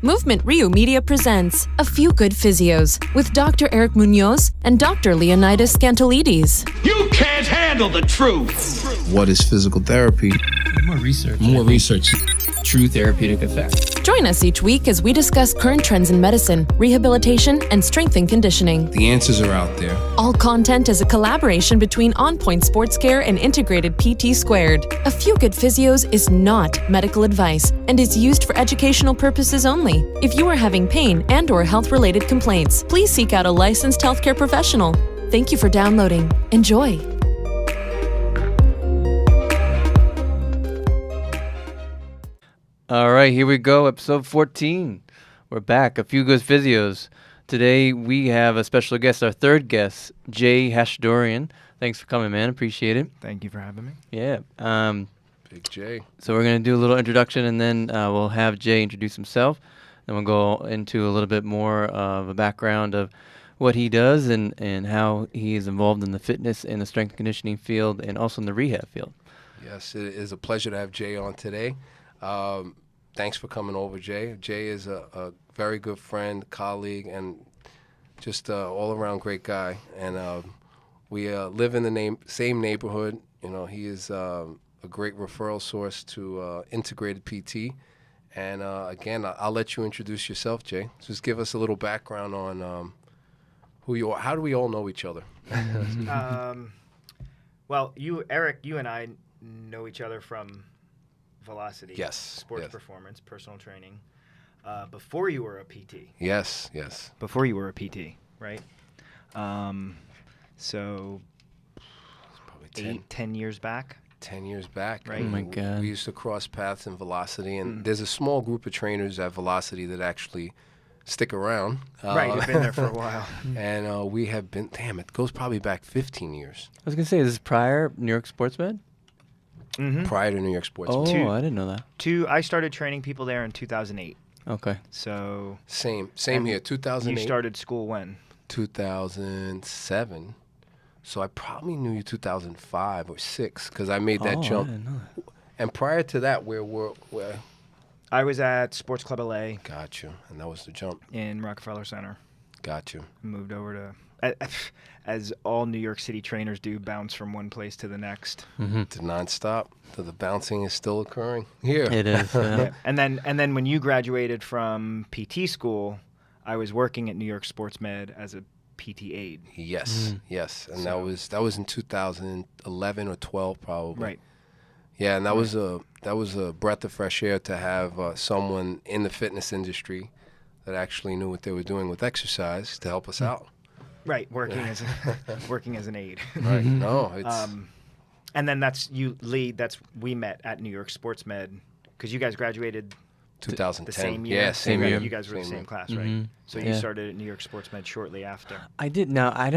Movement Rio Media presents A Few Good Physios with Dr. Eric Munoz and Dr. Leonidas Scantolides. You can't handle the truth. What is physical therapy? More research. True therapeutic effect. Join us each week as we discuss current trends in medicine, rehabilitation, and strength and conditioning. The answers are out there. All content is a collaboration between On Point Sports Care and Integrated PT Squared. A Few Good Physios is not medical advice and is used for educational purposes only. If you are having pain and/or health-related complaints, please seek out a licensed healthcare professional. Thank you for downloading. Enjoy. All right, here we go, episode 14. We're back, A Few Good Physios. Today we have a special guest, our third guest, Jay Hachadoorian. Thanks for coming, man. Appreciate it. Thank you for having me. Yeah. Big J. So we're going to do a little introduction, and then we'll have Jay introduce himself. Then we'll go into a little bit more of a background of what he does and how he is involved in the fitness and the strength and conditioning field and also in the rehab field. Yes, it is a pleasure to have Jay on today. Thanks for coming over, Jay. Jay is a very good friend, colleague, and just all-around great guy. And we live in the same neighborhood. You know, he is a great referral source to Integrated PT. And again, I'll let you introduce yourself, Jay. Just give us a little background on who you are. How do we all know each other? Well, Eric, you and I know each other from Velocity. Yes. Sports yes. performance, personal training. Before you were a PT. Yes, yes. Before you were a PT, right? So Probably 10 years back. 10 years back. Right. Oh my God. We used to cross paths in Velocity, and there's a small group of trainers at Velocity that actually stick around. Right, you've been there for a while. And we have been, it goes probably back 15 years I was going to say, is this prior New York Sports Med? Mm-hmm. prior to New York Sports. Oh, Two. I didn't know that. I started training people there in 2008. Okay. So Same and here, 2008. you started school when? 2007. So I probably knew you 2005 or 6 because I made that I jump. didn't know that. And prior to that, where I was at Sports Club LA got you, and that was the jump. in Rockefeller Center. Got you. Moved over to, as all New York City trainers do, bounce from one place to the next. To nonstop. So the bouncing is still occurring here. It is. Yeah. And then when you graduated from PT school, I was working at New York Sports Med as a PT aide. Yes, yes, and that was in 2011 or 12 probably. Right. Yeah, and that was a breath of fresh air to have someone in the fitness industry that actually knew what they were doing with exercise to help us out. Right, working as an aide. Right. No, it's And then we met at New York Sports Med because you guys graduated 2010. the same year. Yeah, same year. You guys were the same year. class, right? Mhm. So Yeah. you started at New York Sports Med shortly after. I did. Now I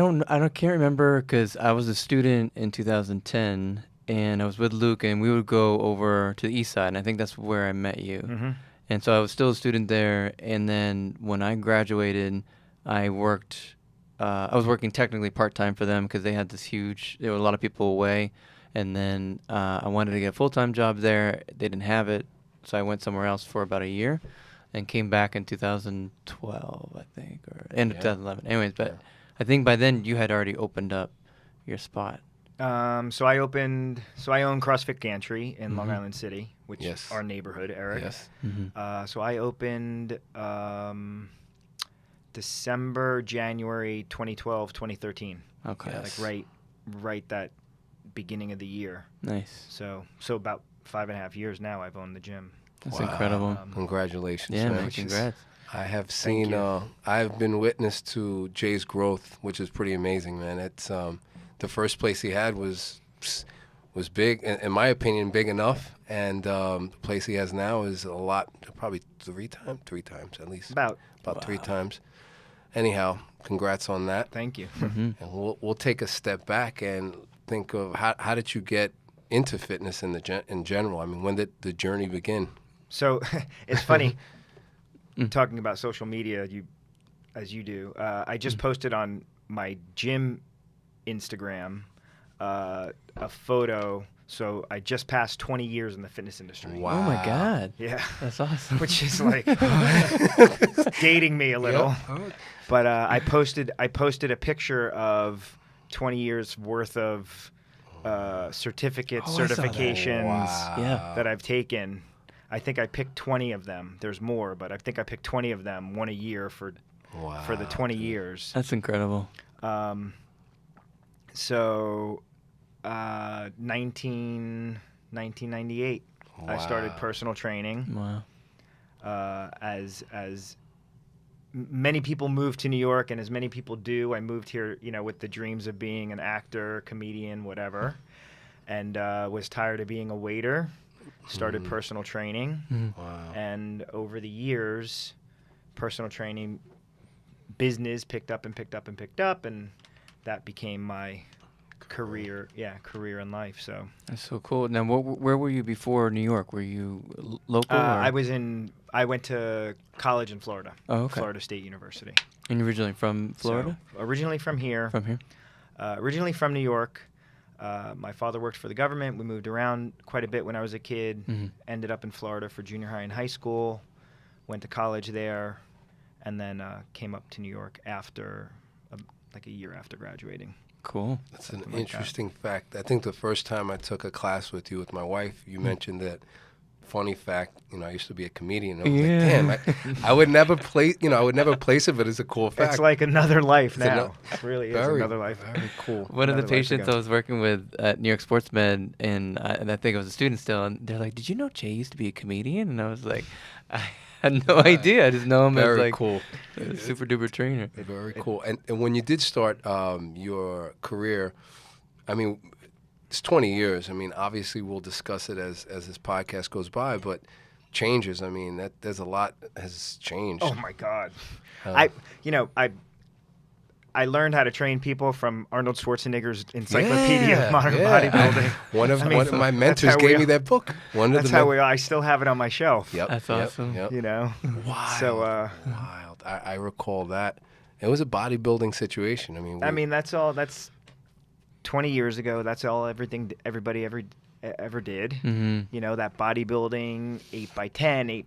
can't remember because I was a student in 2010 and I was with Luke and we would go over to the east side and I think that's where I met you. Mm-hmm. And so I was still a student there. And then when I graduated, I worked. I was working technically part time for them because they had there were a lot of people away. And then I wanted to get a full time job there. They didn't have it, so I went somewhere else for about a year, and came back in 2012, I think, or end of 2011. Anyways, but I think by then you had already opened up your spot. So I own CrossFit Gantry in Long Island City, which Yes. is our neighborhood, Eric. Yes. So I opened December, January 2012, 2013. Okay. Yes. Like right that beginning of the year. Nice. So about 5.5 years now I've owned the gym. That's Wow. incredible. Congratulations. Yeah, man. man. Congrats. I have Thank seen. you. I've been witness to Jay's growth, which is pretty amazing, man. It's the first place he had was big, in my opinion, big enough, and the place he has now is a lot, probably three times at least, About 3 times. Anyhow, congrats on that. Thank you. And we'll take a step back and think of how did you get into fitness in general? I mean, when did the journey begin? So it's funny talking about social media, as you do. I just posted on my gym Instagram a photo. So I just passed 20 years in the fitness industry. Wow. Oh my God. Yeah. That's awesome. Which is like dating me a little. But I posted a picture of 20 years worth of certificates, Oh, I saw that. certifications Yeah. that I've taken. I think I picked 20 of them. There's more, but I think I picked 20 of them, one a year for the 20 years. That's incredible. So 1998, I started personal training. Wow. As many people move to New York, and as many people do, I moved here, with the dreams of being an actor, comedian, whatever, and was tired of being a waiter. Started personal training, Wow. and over the years, personal training business picked up, and that became my career in life. So That's so cool. Now, where were you before New York? Were you local? I went to college in Florida. Oh, okay. Florida State University. And you're originally from Florida? So, originally from here. From here? Originally from New York. My father worked for the government. We moved around quite a bit when I was a kid. Ended up in Florida for junior high and high school. Went to college there, and then came up to New York after, like a year after graduating. Cool. That's an interesting fact. I think the first time I took a class with you with my wife, you mentioned that. Funny fact, I used to be a comedian. I was like, damn, I would never place it, but it's a cool fact. It's like another life It's now. It really is another life. Very cool. One of the Another life patients ago. I was working with at New York Sports Med, and I think I was a student still, and they're like, "Did you know Jay used to be a comedian?" And I was like, "I had no idea. I just know him as Very like cool. a super duper trainer." Very cool. And when you did start your career, I mean, it's 20 years. I mean, obviously we'll discuss it as this podcast goes by, but changes. I mean, there's a lot has changed. Oh my God. I learned how to train people from Arnold Schwarzenegger's Encyclopedia of Modern Bodybuilding. One of my mentors gave me that book. I still have it on my shelf. Yep. That's awesome. Yep. Wild. So, wild. I recall that. It was a bodybuilding situation. I mean, that's 20 years ago. That's all everybody ever did. That bodybuilding 8x10,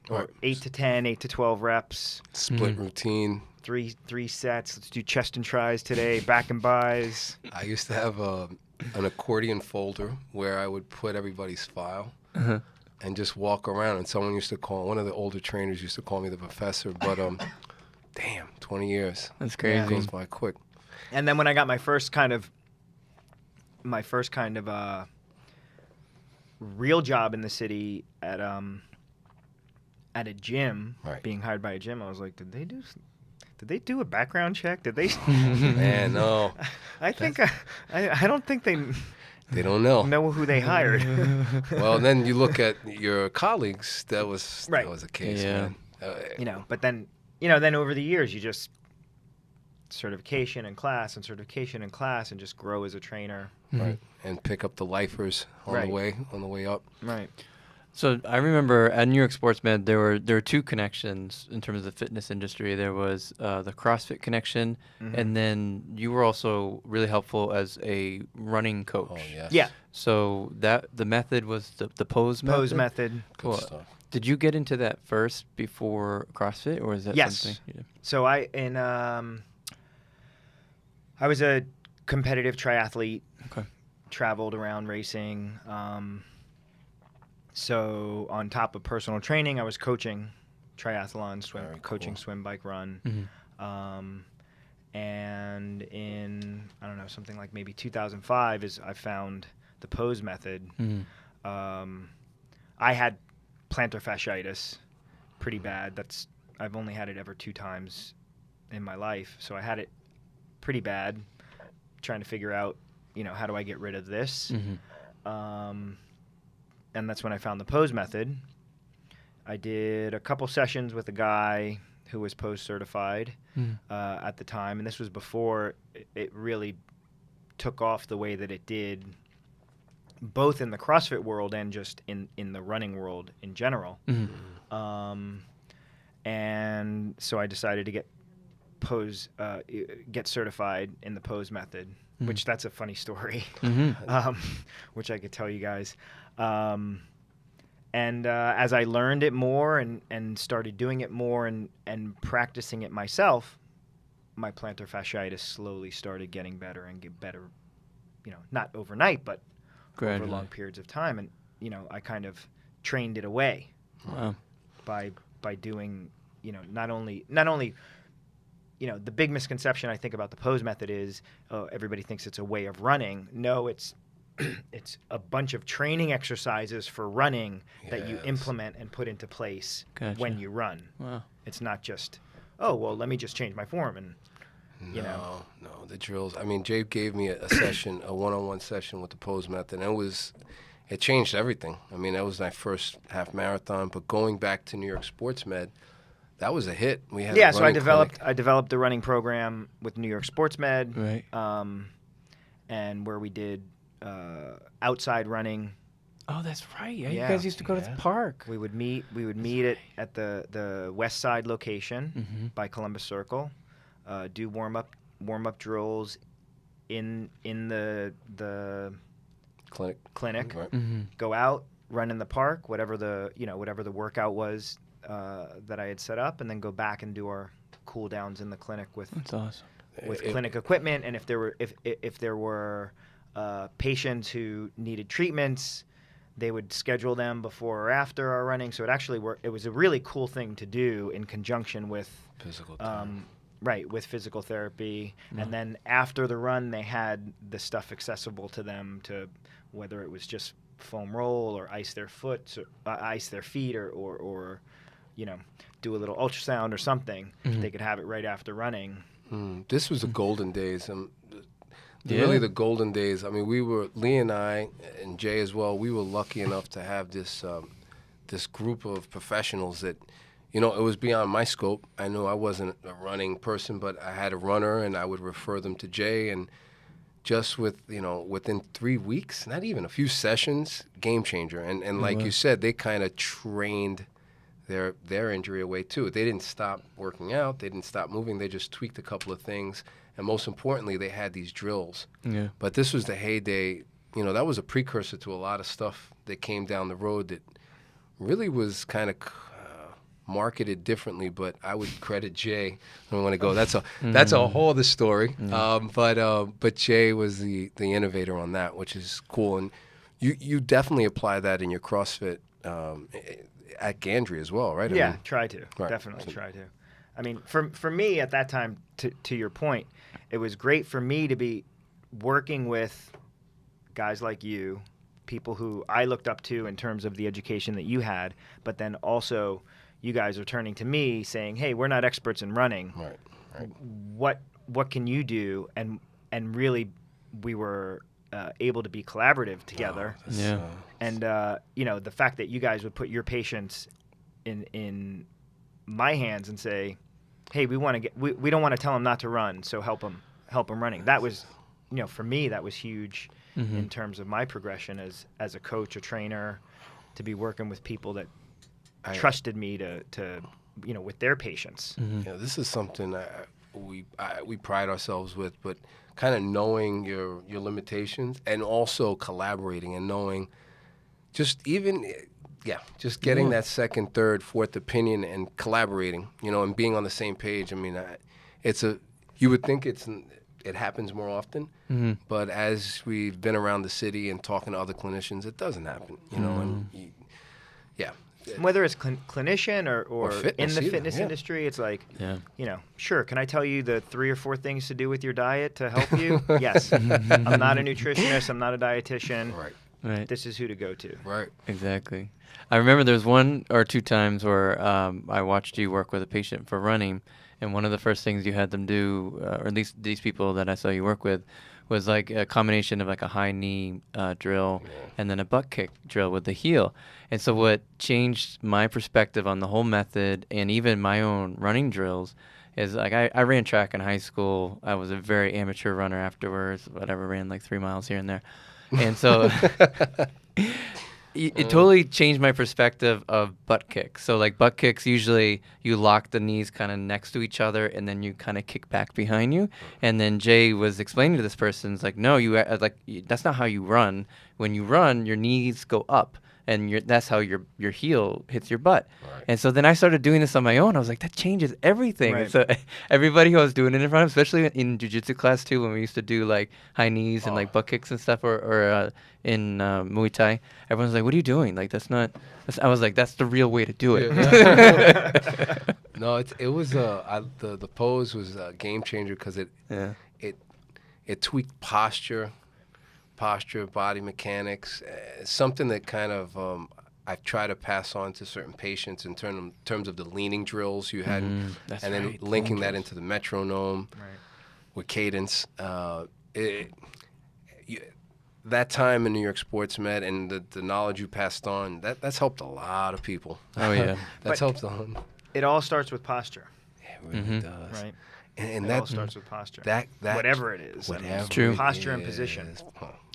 or 8 to 10, 8 to 12 reps. Split routine. Three sets. Let's do chest and tries today. Back and buys. I used to have an accordion folder where I would put everybody's file and just walk around. And someone used to one of the older trainers used to call me the professor. But damn, 20 years. That's crazy. It goes by quick. And then when I got my first kind of real job in the city at a gym, being hired by a gym, I was like, did they do a background check? Did they? Man, no. I don't think they don't know who they hired. Well, then you look at your colleagues. That was the case, man. But then then over the years you just certification in class and just grow as a trainer. Right. And pick up the lifers on the way up. Right. So I remember at New York Sports Med, there were two connections in terms of the fitness industry. There was the CrossFit connection, and then you were also really helpful as a running coach. Oh, yes. Yeah. So the method was the pose method? Pose method. Cool. Good stuff. Did you get into that first before CrossFit, or is that something you did? So I was a competitive triathlete. Okay. Traveled around racing. So on top of personal training, I was coaching triathlon, swim, bike, run. And in, I don't know, something like maybe 2005 is I found the pose method. I had plantar fasciitis pretty bad. I've only had it ever 2 times in my life. So I had it pretty bad, trying to figure out, how do I get rid of this? And that's when I found the pose method. I did a couple sessions with a guy who was pose certified at the time, and this was before it really took off the way that it did, both in the CrossFit world and just in the running world in general. And so I decided to get certified in the pose method. which that's a funny story, which I could tell you guys. And as I learned it more and started doing it more and practicing it myself, my plantar fasciitis slowly started getting better and get better, not overnight, but Gradually. over long periods of time. And, I kind of trained it away by doing, not only, the big misconception I think about the pose method is, everybody thinks it's a way of running. No, it's a bunch of training exercises for running that you implement and put into place when you run. Wow. It's not just, let me just change my form and, No, the drills. I mean, Jay gave me a session, a one-on-one session with the pose method, and it changed everything. I mean, that was my first half marathon, but going back to New York Sports Med, that was a hit. We had so I developed the running program with New York Sports Med, Right. And where we did outside running. Oh, that's right. Yeah, Yeah. you guys used to go to the park. We would meet at the West Side location by Columbus Circle, do warm up drills in the clinic. Right. Go out, run in the park, whatever the workout was that I had set up, and then go back and do our cool downs in the clinic with That's awesome. clinic equipment. And if there were patients who needed treatments, they would schedule them before or after our running. So it was a really cool thing to do in conjunction with Physical with physical therapy. And then after the run, they had the stuff accessible to them, to whether it was just foam roll or ice their feet or do a little ultrasound or something. They could have it right after running. This was the golden days. Really the golden days. I mean, Lee and I, and Jay as well, we were lucky enough to have this group of professionals that, it was beyond my scope. I knew I wasn't a running person, but I had a runner, and I would refer them to Jay. And just within 3 weeks, not even a few sessions, game changer. And like you said, they kind of trained their injury away too. They didn't stop working out. They didn't stop moving. They just tweaked a couple of things. And most importantly, they had these drills. Yeah. But this was the heyday. That was a precursor to a lot of stuff that came down the road that really was kind of marketed differently. But I would credit Jay. I don't want to go. That's a whole other story. But Jay was the innovator on that, which is cool. And you definitely apply that in your CrossFit at Gandry as well, right? Yeah, try to. Right. Definitely try to. I mean, for me at that time, to your point, it was great for me to be working with guys like you, people who I looked up to in terms of the education that you had, but then also you guys are turning to me saying, hey, we're not experts in running. Right. What can you do? And really we were able to be collaborative together. And the fact that you guys would put your patients in my hands and say, hey, we don't want to tell them not to run, so help them running. That was, for me, that was huge in terms of my progression as a coach, a trainer, to be working with people that trusted me to with their patients. This is something we pride ourselves with, but kind of knowing your limitations and also collaborating and knowing just getting that second, third, fourth opinion and collaborating, and being on the same page. I mean, you would think it happens more often, but as we've been around the city and talking to other clinicians, it doesn't happen, Whether it's clinician or in the fitness yeah. industry, it's like, sure, can I tell you the 3 or 4 things to do with your diet to help you? Yes. I'm not a nutritionist. I'm not a dietitian. Right. This is who to go to. Right. Exactly. I remember there was 1 or 2 times where I watched you work with a patient for running, and one of the first things you had them do, or at least these people that I saw you work with, was like a combination of like a high knee drill and then a butt kick drill with the heel. And so what changed my perspective on the whole method and even my own running drills is like I ran track in high school. I was a very amateur runner afterwards, whatever, ran like 3 miles here and there. And so It totally changed my perspective of butt kicks. So like butt kicks, usually you lock the knees kind of next to each other, and then you kind of kick back behind you. And then Jay was explaining to this person, it's like, no, that's not how you run. When you run, your knees go up, and that's how your heel hits your butt. Right. And so then I started doing this on my own. I was like, that changes everything. Right. And so everybody who I was doing it in front of, especially in jiu-jitsu class too, when we used to do like high knees and like butt kicks and stuff, or in Muay Thai, everyone's like, what are you doing? Like, I was like, that's the real way to do it. Yeah. No, it was the pose was a game changer because it tweaked posture, body mechanics, something that kind of I try to pass on to certain patients in terms of the leaning drills you had, and then linking that into the metronome with cadence. That time in New York Sports Med and the knowledge you passed on, that's helped a lot of people. Oh, yeah. That's helped a lot. It all starts with posture. It really does. Right. And It that all starts with posture. that whatever it is. I mean, whatever True. Posture it and position. is.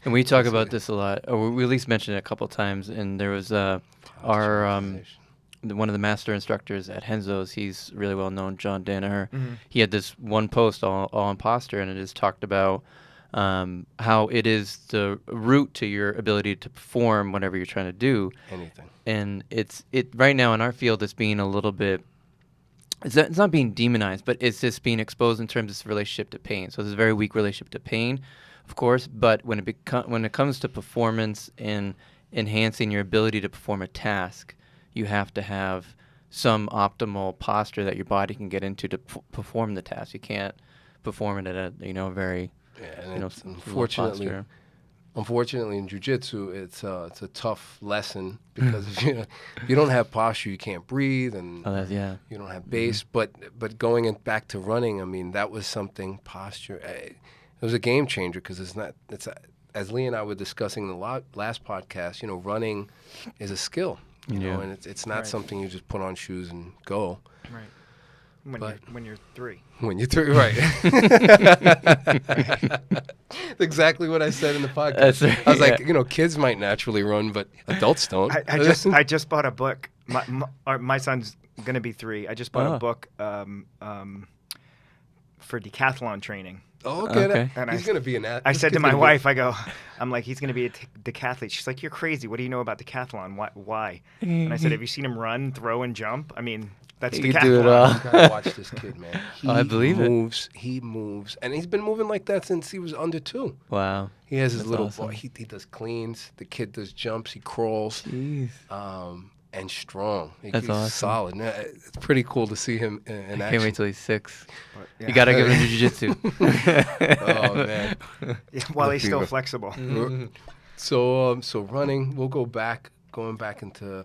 And we talk about this a lot, or we at least mentioned it a couple of times. And there was our one of the master instructors at Henzo's. He's really well known, John Danaher. He had this one post all on posture, and it is talked about how it is the root to your ability to perform whatever you're trying to do. Anything. And it right now in our field, it's being a little bit. It's not being demonized, but it's just being exposed in terms of its relationship to pain. So there's a very weak relationship to pain, of course. But when it comes to performance and enhancing your ability to perform a task, you have to have some optimal posture that your body can get into to perform the task. You can't perform it at a very Unfortunately, in jiu-jitsu, it's a tough lesson because if you don't have posture, you can't breathe, and you don't have base. But going back to running, I mean, that was something. Posture, it was a game changer because as Lee and I were discussing in the last podcast. Running is a skill, and it's not something you just put on shoes and go. Right. When you're 3. When you're 3, right. Exactly what I said in the podcast. Right. I was like, kids might naturally run, but adults don't. I just bought a book. My son's going to be 3. I just bought a book for decathlon training. Oh, okay. And he's going to be an athlete. I said to my wife, I'm like, he's going to be a decathlete. She's like, you're crazy. What do you know about decathlon? Why? And I said, have you seen him run, throw, and jump? I mean, that's You decathlon. do it all. You gotta watch this kid, man. I believe it. He moves, and he's been moving like that since he was under 2. Wow. He has his That's little awesome. boy. He does cleans. The kid does jumps. He crawls. Jeez. And strong. That's He's awesome. solid. Now, it's pretty cool to see him in action. Can't wait till he's 6. Yeah. You gotta give him jiu-jitsu. Oh man. While he's still flexible. So running. We'll going back into.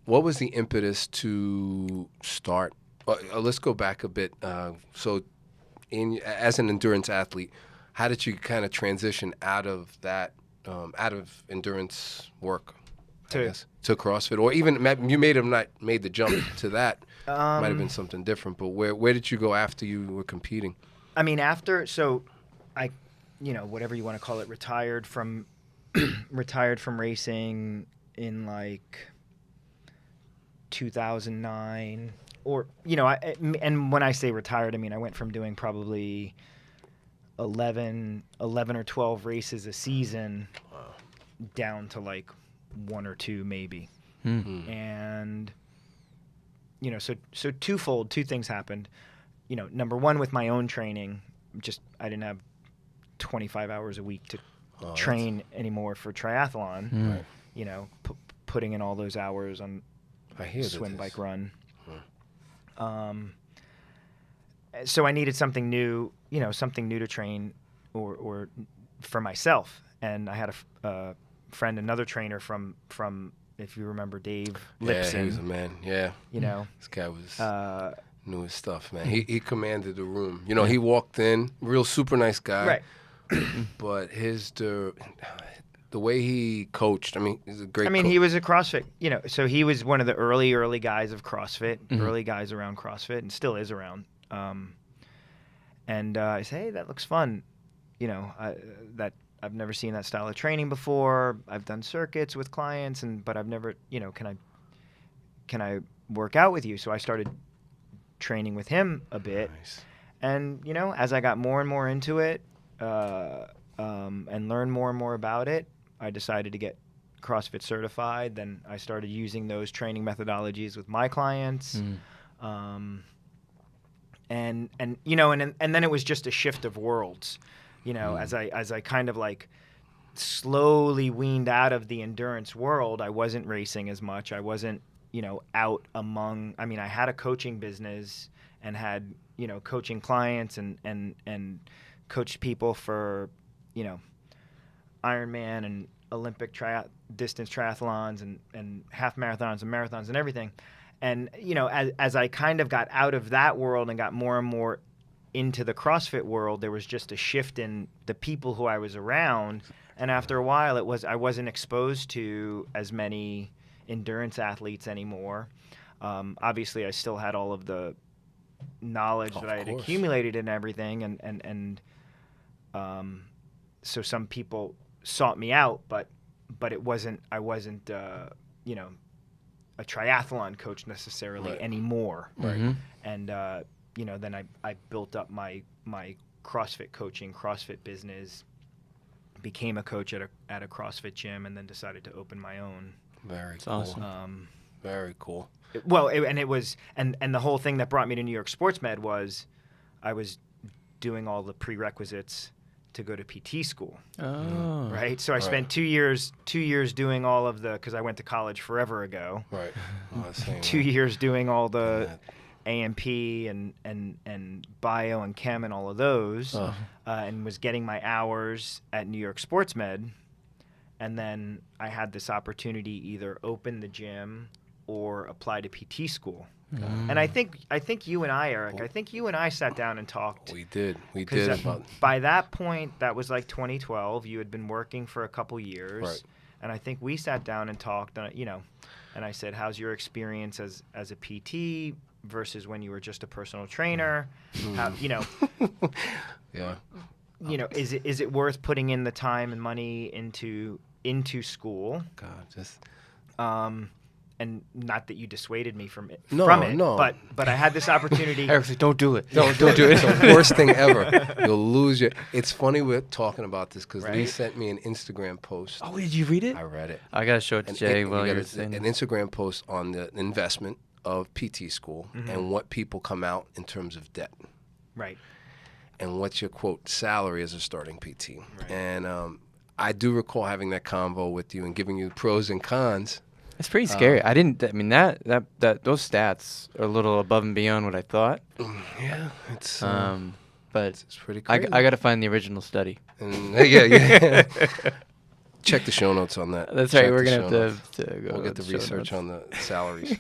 What was the impetus to start? Let's go back a bit. So, as an endurance athlete, how did you kind of transition out of that, out of endurance work, to CrossFit, or even you may have not made the jump to that? Might have been something different. But where did you go after you were competing? I mean, I, whatever you want to call it, retired from racing in like 2009, or and when I say retired, I mean I went from doing probably 11 or 12 races a season down to like 1 or 2 maybe. And so twofold, 2 things happened. Number one, with my own training, I didn't have 25 hours a week to train anymore for triathlon. Putting in all those hours on swim, bike, run. So I needed something new, something new to train or for myself. And I had a friend, another trainer from if you remember Dave Lipson. Yeah, he was a man. Yeah. This guy was knew his stuff, man. He commanded the room. He walked in, real super nice guy. Right. But the way he coached, I mean, he's a great coach. He was a CrossFit, so he was one of the early guys of CrossFit, early guys around CrossFit, and still is around. And I say, hey, that looks fun. That never seen that style of training before. I've done circuits with clients, but I've never, can I work out with you? So I started training with him a bit. Nice. And, as I got more and more into it and learned more and more about it, I decided to get CrossFit certified. Then I started using those training methodologies with my clients. And then it was just a shift of worlds, as I kind of like slowly weaned out of the endurance world. I wasn't racing as much. I wasn't, out among, I had a coaching business and had, coaching clients and coached people for, Ironman and Olympic distance triathlons and half marathons and marathons and everything. And, as I kind of got out of that world and got more and more into the CrossFit world, there was just a shift in the people who I was around. And after a while, I wasn't exposed to as many endurance athletes anymore. Obviously, I still had all of the knowledge that I had accumulated and everything. And so some people sought me out, but I wasn't, a triathlon coach necessarily anymore. Right. And, then I built up my CrossFit coaching, CrossFit business, became a coach at a CrossFit gym, and then decided to open my own. Very cool. Awesome. Very cool. And the whole thing that brought me to New York Sports Med was I was doing all the prerequisites to go to PT school. Oh. Right. So I spent 2 years doing all of because I went to college forever ago. Right. 2 years doing all the AMP and bio and chem and all of those, and was getting my hours at New York Sports Med. And then I had this opportunity either open the gym or apply to PT school. And I think you and I, Eric, sat down and talked. We did. By that point, that was like 2012. You had been working for a couple years. Right. And I think we sat down and talked, and I said, how's your experience as a PT versus when you were just a personal trainer? How, Yeah. Is it worth putting in the time and money into school? God, just. And not that you dissuaded me from it. No. But I had this opportunity. Eric said, don't do it. Don't do it. It's the worst thing ever. You'll lose your. It's funny we're talking about this because Lee sent me an Instagram post. Oh, did you read it? I read it. I gotta show it to Jay while you're saying an Instagram post on the investment of PT school and what people come out in terms of debt. Right. And what's your quote salary as a starting PT? Right. And I do recall having that convo with you and giving you pros and cons. It's pretty scary. That those stats are a little above and beyond what I thought. Yeah, it's but it's pretty crazy. I got to find the original study. And, yeah. Check the show notes on that. That's Check right. We're the gonna show have notes. to go. We'll get the research on the salaries.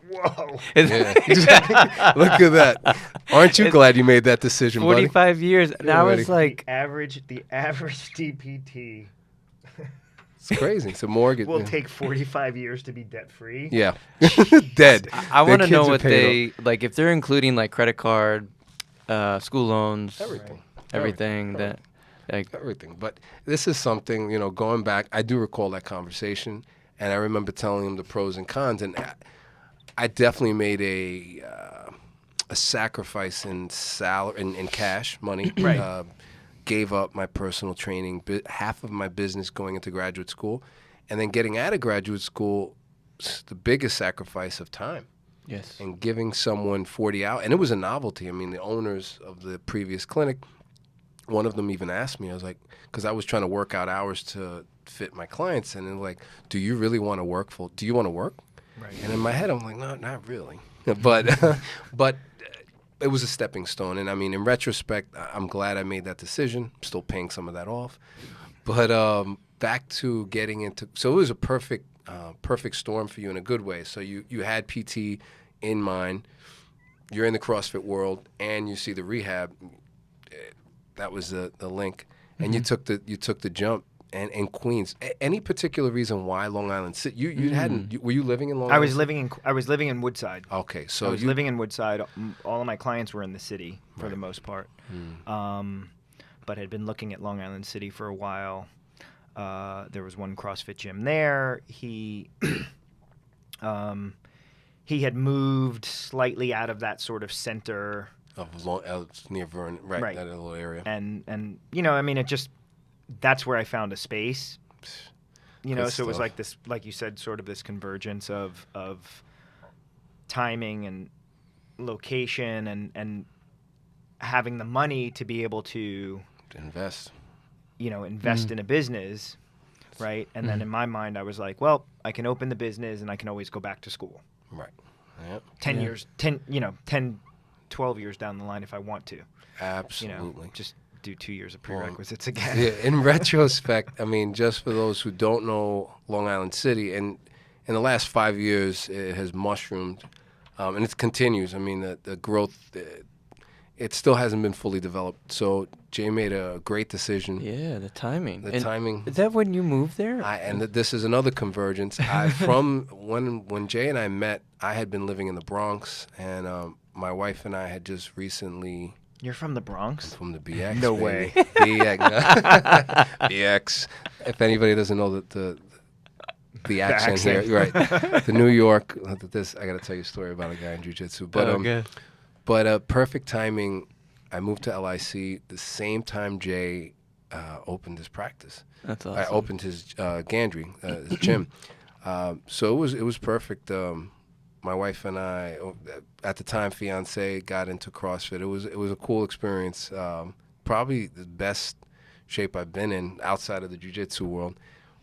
Whoa. Yeah, exactly. Look at that. Aren't you glad you made that decision, 45 buddy? years. Now it's like the average DPT. It's crazy. It's a mortgage. Will take 45 years to be debt free. Yeah, dead. I want to know what they like if they're including like credit card, school loans, everything. That like everything. But this is something going back. I do recall that conversation, and I remember telling him the pros and cons, and I definitely made a sacrifice in salary in cash money. Right. Gave up my personal training, half of my business going into graduate school, and then getting out of graduate school, the biggest sacrifice of time. Yes. And giving someone 40 hours, and it was a novelty. I mean, the owners of the previous clinic, one of them even asked me, I was like, because I was trying to work out hours to fit my clients, and they're like, do you really want to work do you want to work? Right. And in my head, I'm like, no, not really. But it was a stepping stone. And I mean, in retrospect, I'm glad I made that decision. I'm still paying some of that off. But back to getting into, so it was a perfect storm for you in a good way. So you had PT in mind, you're in the CrossFit world, and you see the rehab. That was the link. And you took the jump. And Queens. Any particular reason why Long Island City? You hadn't. Were you living in Long Island? I was living in Woodside. Okay, so I was living in Woodside. All of my clients were in the city for the most part. But but had been looking at Long Island City for a while. There was one CrossFit gym there. He had moved slightly out of that sort of center near Vernon, right, that little area. And you know, I mean, that's where I found a space. You know, so it was like this, like you said, sort of this convergence of timing and location and having the money to be able to invest. In a business, right? And then in my mind, I was like, well, I can open the business and I can always go back to school. Right. Yep. 10, 12 years down the line if I want to. Absolutely. Just do 2 years of prerequisites again. Yeah, in retrospect, I mean, just for those who don't know Long Island City, and in the last 5 years, it has mushroomed, and it continues. I mean, the growth, it still hasn't been fully developed. So Jay made a great decision. Yeah, the timing. Timing. Is that when you moved there? This is another convergence. From when Jay and I met, I had been living in the Bronx, and my wife and I had just recently. You're from the Bronx? I'm from the BX. No baby. way. BX. If anybody doesn't know the accent here, right? The New York. I got to tell you a story about a guy in jiu-jitsu. But perfect timing. I moved to LIC the same time Jay opened his practice. That's awesome. I opened his Gandry, his gym. So it was perfect. My wife and I, at the time, fiance, got into CrossFit. It was a cool experience. Probably the best shape I've been in outside of the jiu-jitsu world.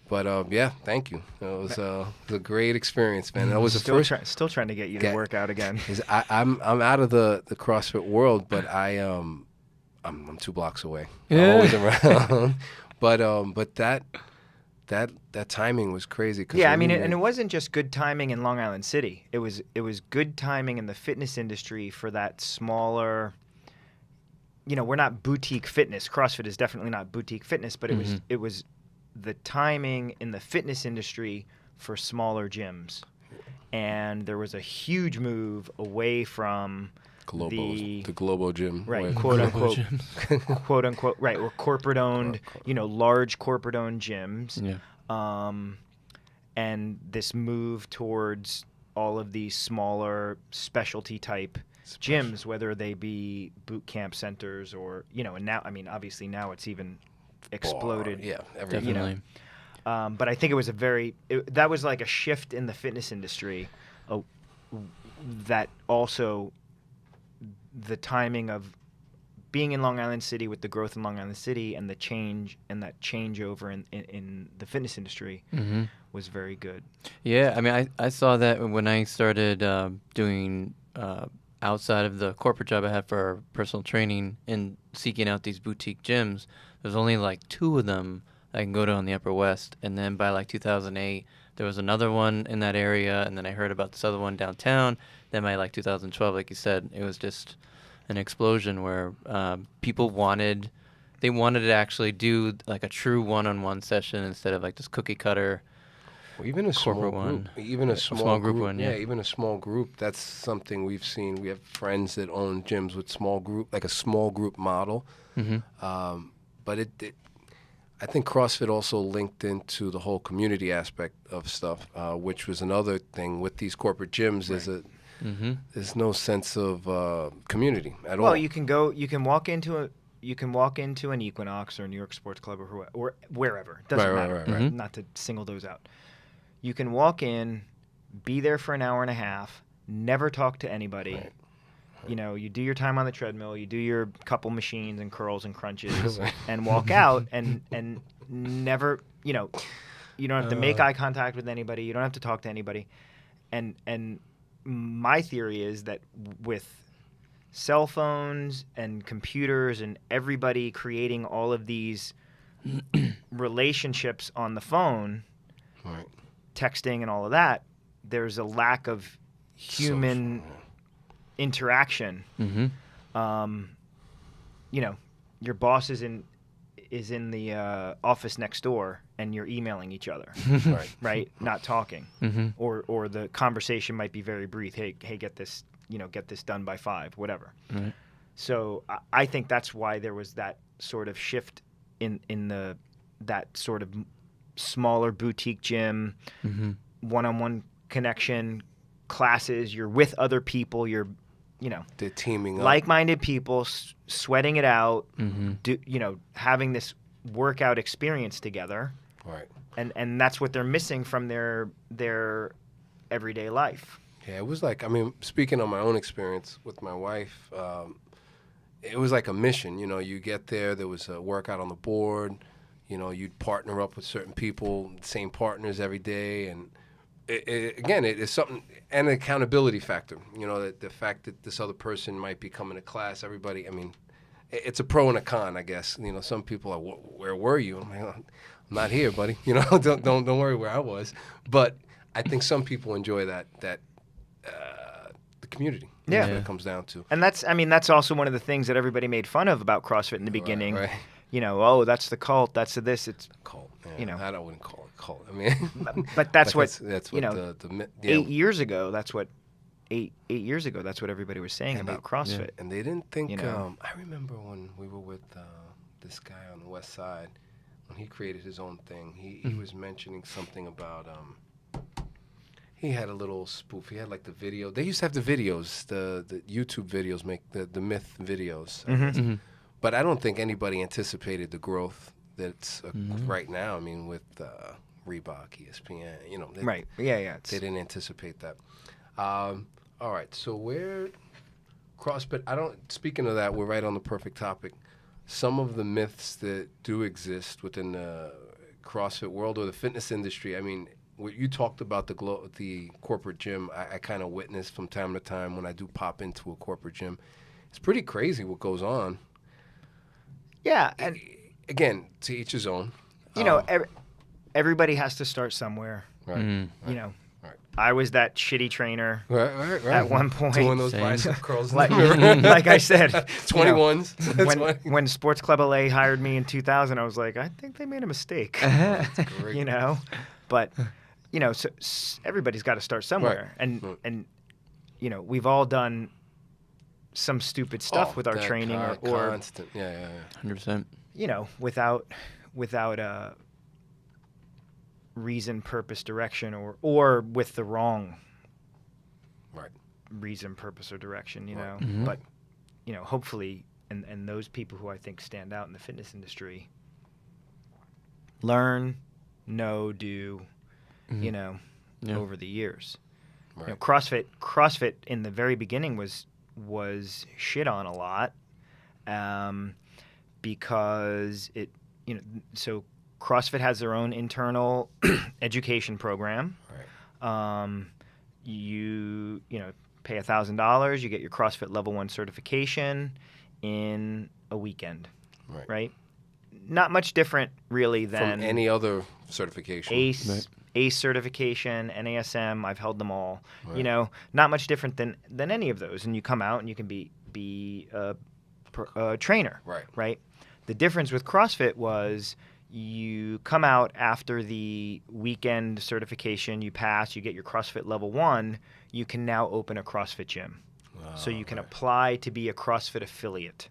But yeah, thank you. It was a great experience, man. That was the first. Still trying to get you to work out again. I'm out of the CrossFit world, but I'm 2 blocks away. Yeah. I'm always around. But that timing was crazy. Yeah, I mean, and it wasn't just good timing in Long Island City. It was good timing in the fitness industry for that smaller. We're not boutique fitness. CrossFit is definitely not boutique fitness, but it was the timing in the fitness industry for smaller gyms, and there was a huge move away from the Globo gym, right? Quote unquote, right? Or corporate owned, large corporate owned gyms. Yeah. And this move towards all of these smaller specialty type gyms, whether they be boot camp centers or and now, I mean, obviously now it's even exploded. Yeah, definitely. But I think it was that was like a shift in the fitness industry, that also the timing of being in Long Island City with the growth in Long Island City and the change and that changeover in the fitness industry was very good. Yeah, I mean, I saw that when I started doing outside of the corporate job I had for personal training and seeking out these boutique gyms. There's only like 2 of them I can go to on the Upper West, and then by like 2008 there was another one in that area, and then I heard about this other one downtown. Then by like 2012, like you said, it was just an explosion where people wanted to actually do like a true one-on-one session instead of like this cookie cutter. Or even a small one. Group. Even a small group one, yeah. Even a small group. That's something we've seen. We have friends that own gyms with small group, like a small group model. But I think CrossFit also linked into the whole community aspect of stuff, which was another thing with these corporate gyms. Right. There's no sense of community at all. Well, you can walk into an Equinox or New York Sports Club or wherever. It doesn't matter. Right. Not to single those out. You can walk in, be there for an hour and a half, never talk to anybody. Right. You do your time on the treadmill, you do your couple machines and curls and crunches, and walk out, and never, you don't have to make eye contact with anybody. You don't have to talk to anybody. And my theory is that with cell phones and computers and everybody creating all of these relationships on the phone, right, texting and all of that, there's a lack of human interaction. Your boss is in the office next door and you're emailing each other, right? Not talking, or the conversation might be very brief. Hey, get this done by 5, whatever. Right. So I think that's why there was that sort of shift in that sort of smaller boutique gym, one-on-one connection, classes. You're with other people. You're, They're teaming up. like-minded people, sweating it out. Having this workout experience together. Right. And that's what they're missing from their everyday life. Yeah, it was like, speaking on my own experience with my wife, it was like a mission. You get there was a workout on the board. You'd partner up with certain people, same partners every day. And it's something, and an accountability factor. The fact that this other person might be coming to class, everybody, it's a pro and a con, I guess. Some people are, where were you? I'm like, I'm not here, buddy. Don't worry where I was. But I think some people enjoy that the community. Yeah. That's what it comes down to. And that's also one of the things that everybody made fun of about CrossFit in the beginning. Right. Oh, that's the cult. That's the this. It's Cult. Yeah, I wouldn't call it cult. but that's what that's you what know. 8 years ago, that's what 8 years ago. That's what everybody was saying about CrossFit. And they didn't think. I remember when we were with this guy on the West Side, when he created his own thing. He was mentioning something about. He had a little spoof. He had like the video. They used to have the videos, the YouTube videos, make the myth videos. But I don't think anybody anticipated the growth that's right now. With Reebok, ESPN, Right. Yeah. They didn't anticipate that. All right. So where CrossFit? Speaking of that, we're right on the perfect topic. Some of the myths that do exist within the CrossFit world or the fitness industry. What you talked about the corporate gym, I kind of witness from time to time when I do pop into a corporate gym. It's pretty crazy what goes on. Yeah, and again, to each his own. Everybody has to start somewhere. Right. Right. I was that shitty trainer Right. at one point. Doing those bicep curls. like I said, 21s. When Sports Club LA hired me in 2000, I was like, I think they made a mistake. That's great. But so everybody's got to start somewhere, and we've all done some stupid stuff with our training or constant. Yeah. 100%. without a reason, purpose, direction, or with the wrong reason, purpose, or direction. But hopefully, and those people who I think stand out in the fitness industry learn, know, do, over the years. Right. CrossFit in the very beginning was shit on a lot, because it, so CrossFit has their own internal education program. Right. You pay $1,000, you get your CrossFit Level 1 certification in a weekend. Right? Not much different really than from any other certification. ACE certification, NASM, I've held them all. Right. Not much different than any of those. And you come out and you can be a trainer. Right. The difference with CrossFit was you come out after the weekend certification, you pass, you get your CrossFit Level 1, you can now open a CrossFit gym. So you can apply to be a CrossFit affiliate.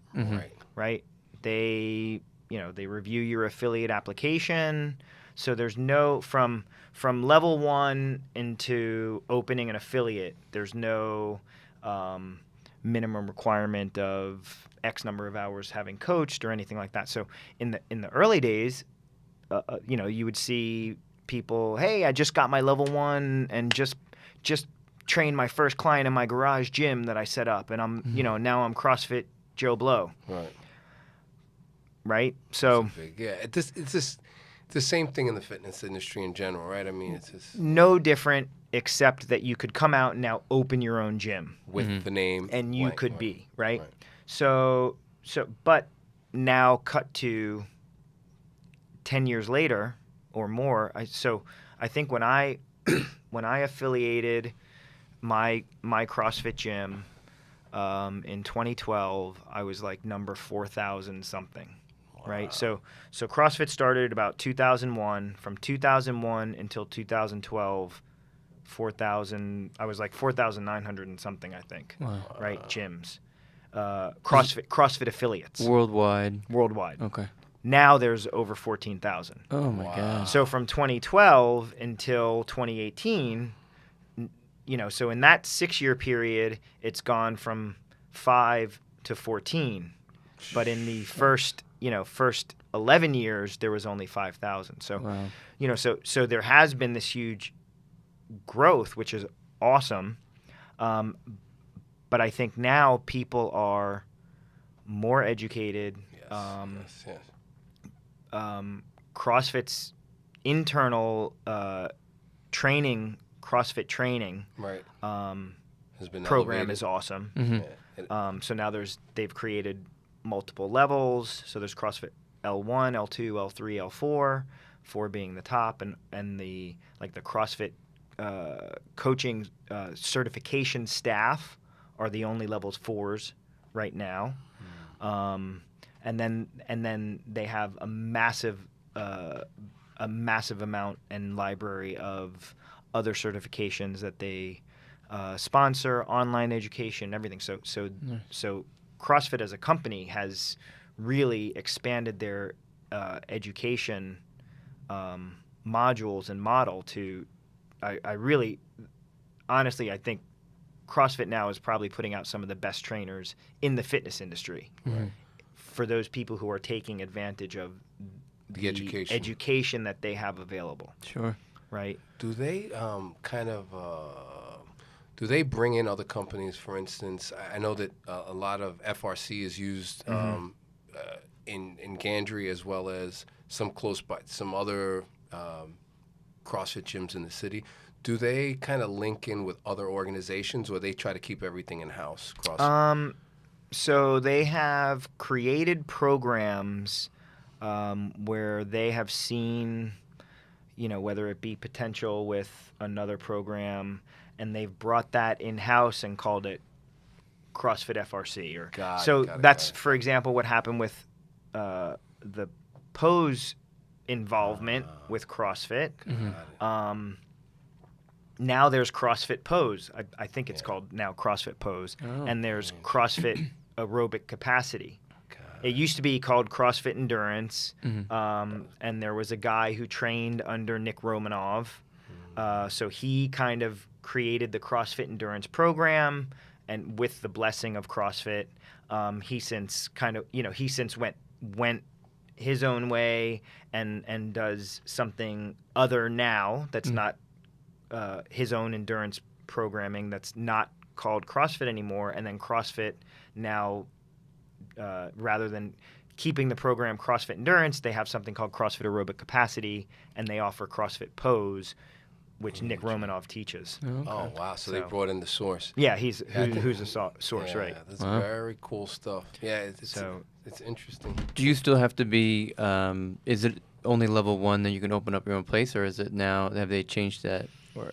Right. They review your affiliate application. So there's no from level 1 into opening an affiliate. There's no minimum requirement of X number of hours having coached or anything like that. So in the early days, you would see people, hey, I just got my level 1 and just trained my first client in my garage gym that I set up, and I'm now I'm CrossFit Joe Blow. Right. So it's just the same thing in the fitness industry in general, right? It's just no different, except that you could come out and now open your own gym with the name, and you could be right. So, but now cut to 10 years later or more. I think when I affiliated my CrossFit gym in 2012, I was like number 4,000 something. Right. So CrossFit started about 2001. From 2001 until 2012, 4,000. I was like 4,900 and something, I think. Wow. Right. Gyms. CrossFit affiliates Worldwide. worldwide. Okay. Now there's over 14,000. Oh my gosh. So from 2012 until 2018, so in that 6-year period, it's gone from 5 to 14. But in the first 11 years, there was only 5,000. So, Wow. So there has been this huge growth, which is awesome. But I think now people are more educated. Yes. CrossFit's internal training, CrossFit training, Right. Has been program elevated. is awesome. Mm-hmm. So now they've created multiple levels. So there's CrossFit L1, L2, L3, L4, 4 being the top, and the CrossFit coaching certification staff are the only levels 4s right now. And then they have a massive amount and library of other certifications that they sponsor, online education, everything. So CrossFit as a company has really expanded their education modules and model to. I really, honestly, I think CrossFit now is probably putting out some of the best trainers in the fitness industry. Right. For those people who are taking advantage of The education that they have available. Sure. Right. Do they do they bring in other companies? For instance, I know that a lot of FRC is used in Gandry, as well as some close by, some other CrossFit gyms in the city. Do they kind of link in with other organizations, or they try to keep everything in-house? CrossFit? So they have created programs where they have seen, whether it be potential with another program, and they've brought that in-house and called it CrossFit FRC. Got it. For example, what happened with the pose involvement with CrossFit. Now there's CrossFit Pose. I think it's called now CrossFit Pose. And there's CrossFit Aerobic Capacity. It used to be called CrossFit Endurance. And there was a guy who trained under Nick Romanov. So he kind of created the CrossFit Endurance program. And with the blessing of CrossFit, he since went his own way and does something other now that's not his own endurance programming, that's not called CrossFit anymore. And then CrossFit now, rather than keeping the program CrossFit Endurance, they have something called CrossFit Aerobic Capacity, and they offer CrossFit Pose, which Nick Romanov teaches. Oh, wow. So they brought in the source. Yeah, who's a source, right? Yeah, that's very cool stuff. Yeah, it's interesting. Do you still have to be, is it only level 1 that you can open up your own place, or is it now, have they changed that? Or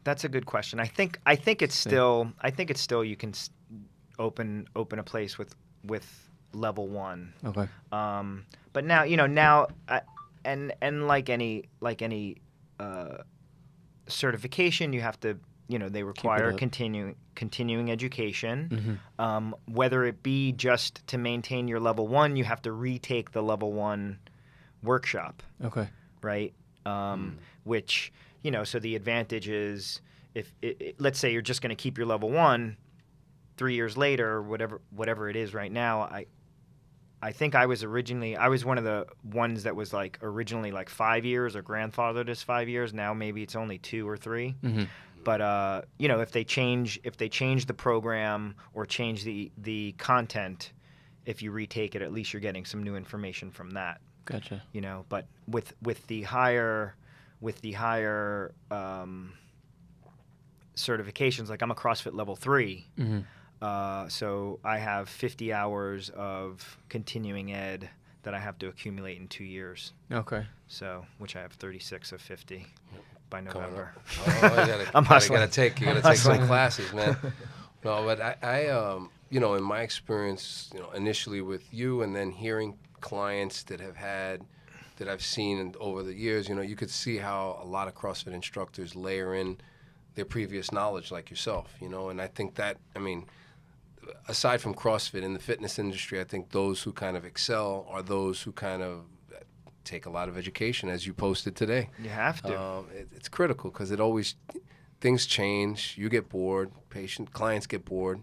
that's a good question. I think it's still you can open a place with level 1. Okay. But now and like any certification, you have to, they require continuing education. Whether it be just to maintain your level 1, you have to retake the level 1 workshop. Okay. Right. Which, so the advantage is if let's say you're just going to keep your level 1, 3 years later, whatever it is right now, I think I was one of the ones that was originally 5 years or grandfathered as 5 years. Now maybe it's only 2 or 3. But if they change the program or change the content, if you retake it, at least you're getting some new information from that. Gotcha. But with the higher certifications, like I'm a CrossFit level 3. So I have 50 hours of continuing ed that I have to accumulate in 2 years. Okay. So, which I have 36 of 50 by November. I'm hustling. You gotta take some classes, man. No, but I in my experience, initially with you, and then hearing clients that I've seen over the years, you could see how a lot of CrossFit instructors layer in their previous knowledge, like yourself, you know. And I think that, I mean, aside from CrossFit in the fitness industry, I think those who kind of excel are those who kind of take a lot of education, as you posted today. You have to. It's critical because it always, things change. You get bored. Clients get bored,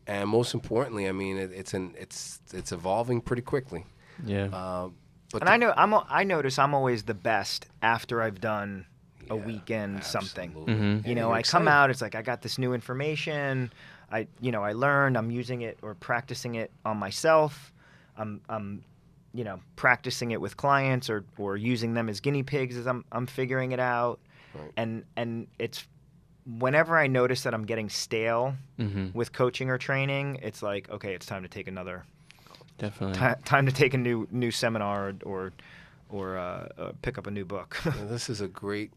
and most importantly, I mean, it's evolving pretty quickly. Yeah. But And I notice I'm always the best after I've done a weekend something. Mm-hmm. You know, I come out, it's like I got this new information. I learned, I'm using it or practicing it on myself. I'm practicing it with clients or using them as guinea pigs as I'm figuring it out. Right. And it's whenever I notice that I'm getting stale with coaching or training, it's like, okay, it's time to take another. Definitely. Time to take a new seminar or pick up a new book. This is a great,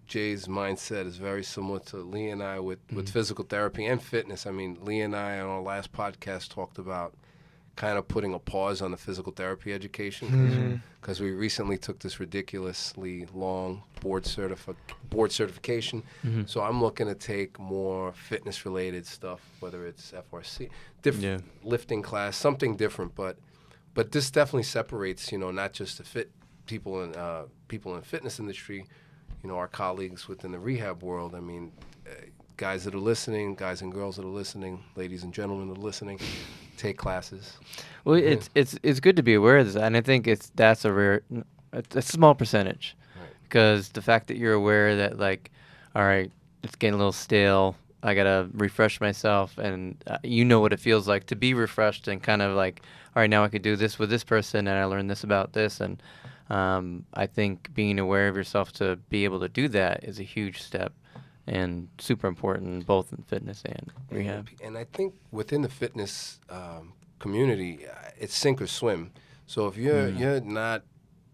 Jay's mindset is very similar to Lee and I with physical therapy and fitness. I mean, Lee and I on our last podcast talked about kind of putting a pause on the physical therapy education because we recently took this ridiculously long board certification. So I'm looking to take more fitness-related stuff, whether it's FRC, lifting class, something different. But this definitely separates, not just the fit people in fitness industry, our colleagues within the rehab world. I mean, guys that are listening, guys and girls that are listening, ladies and gentlemen that are listening, take classes. Well, it's good to be aware of this, and I think it's a small percentage, because the fact that you're aware that, like, all right, it's getting a little stale, I gotta refresh myself, and you know what it feels like to be refreshed and kind of like, all right, now I could do this with this person, and I learned this about this, and I think being aware of yourself to be able to do that is a huge step and super important, both in fitness and rehab. And I think within the fitness community, it's sink or swim. So if you're not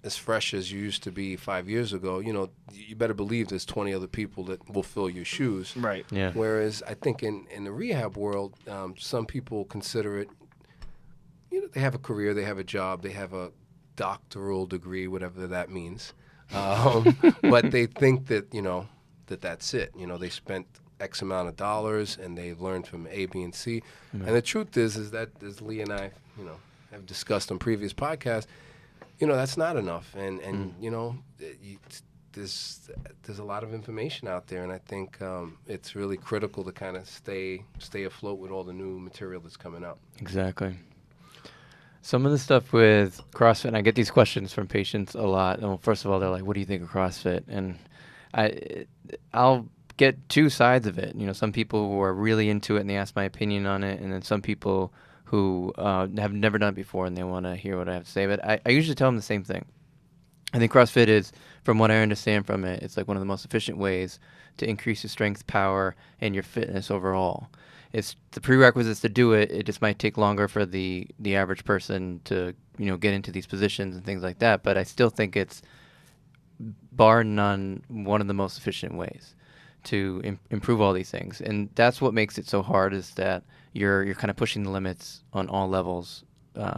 as fresh as you used to be 5 years ago, you better believe there's 20 other people that will fill your shoes. Right. Yeah. Whereas I think in the rehab world, some people consider it, they have a career, they have a job, they have a doctoral degree, whatever that means. But they think that, that's it. They spent X amount of dollars and they learned from A, B, and C. And the truth is that, as Lee and I, have discussed on previous podcasts, that's not enough. And there's a lot of information out there, and I think it's really critical to kind of stay afloat with all the new material that's coming out. Exactly. Some of the stuff with CrossFit, and I get these questions from patients a lot. Well, first of all, they're like, what do you think of CrossFit? And I'll get two sides of it. Some people who are really into it and they ask my opinion on it, and then some people who have never done it before and they want to hear what I have to say. But I usually tell them the same thing. I think CrossFit is, from what I understand from it, it's like one of the most efficient ways to increase your strength, power, and your fitness overall. It's the prerequisites to do it. It just might take longer for the average person to get into these positions and things like that. But I still think it's, bar none, one of the most efficient ways to improve all these things. And that's what makes it so hard, is that you're kind of pushing the limits on all levels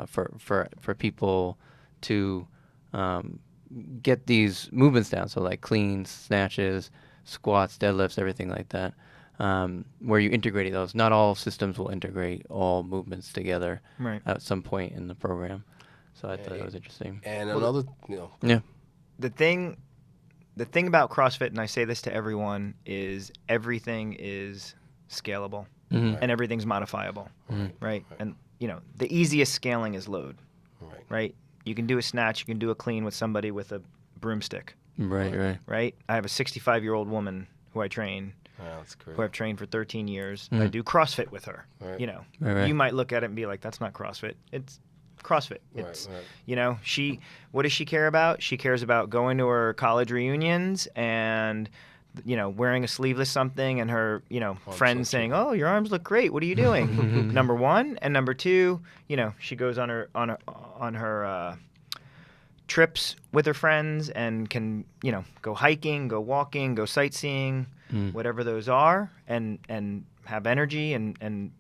for people to get these movements down. So like cleans, snatches, squats, deadlifts, everything like that. Where you integrate those. Not all systems will integrate all movements together at some point in the program. So I thought that was interesting. And another, Yeah. The thing about CrossFit, and I say this to everyone, is everything is scalable and everything's modifiable, right? And the easiest scaling is load, right? You can do a snatch, you can do a clean with somebody with a broomstick, right? I have a 65-year-old woman who I train. Wow, that's great. Who I've trained for 13 years. I do CrossFit with her. Right. You might look at it and be like, that's not CrossFit. It's CrossFit. It's, what does she care about? She cares about going to her college reunions and, wearing a sleeveless something and her, friends saying, oh, your arms look great. What are you doing? Number one. And number two, she goes on her trips with her friends and can, go hiking, go walking, go sightseeing, whatever those are, and have energy and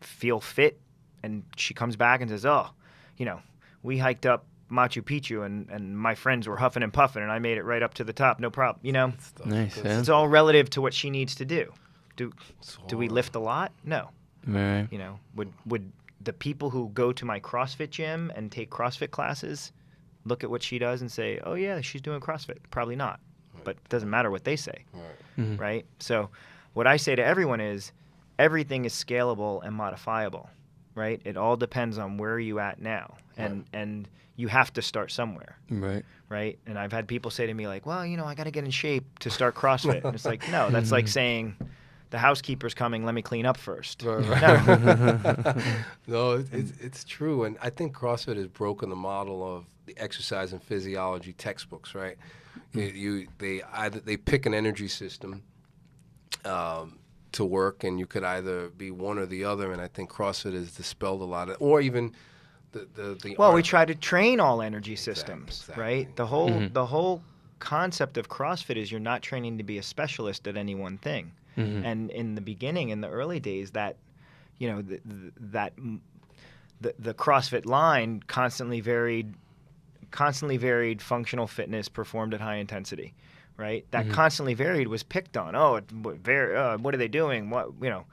feel fit. And she comes back and says, oh, we hiked up Machu Picchu and my friends were huffing and puffing and I made it right up to the top, no problem. You know, Nice. Yeah. it's all relative to what she needs to do. Do we lift a lot? No. Right. You know, would the people who go to my CrossFit gym and take CrossFit classes look at what she does and say, oh yeah, she's doing CrossFit? Probably not. But it doesn't matter what they say, right? So what I say to everyone is everything is scalable and modifiable, right? It all depends on where you at now. And you have to start somewhere. Right. And I've had people say to me like, well, you know, I got to get in shape to start CrossFit. And it's like, no, that's like saying the housekeeper's coming, let me clean up first. No. No, it's true. And I think CrossFit has broken the model of the exercise and physiology textbooks, right? They pick an energy system to work, and you could either be one or the other. And I think CrossFit has dispelled a lot of, or even well, we try to train all energy systems, exactly. right? The whole concept of CrossFit is you're not training to be a specialist at any one thing. And in the beginning, in the early days, that, you know, the CrossFit line constantly varied functional fitness performed at high intensity, right? That constantly varied was picked on. Oh, what are they doing? What, you know,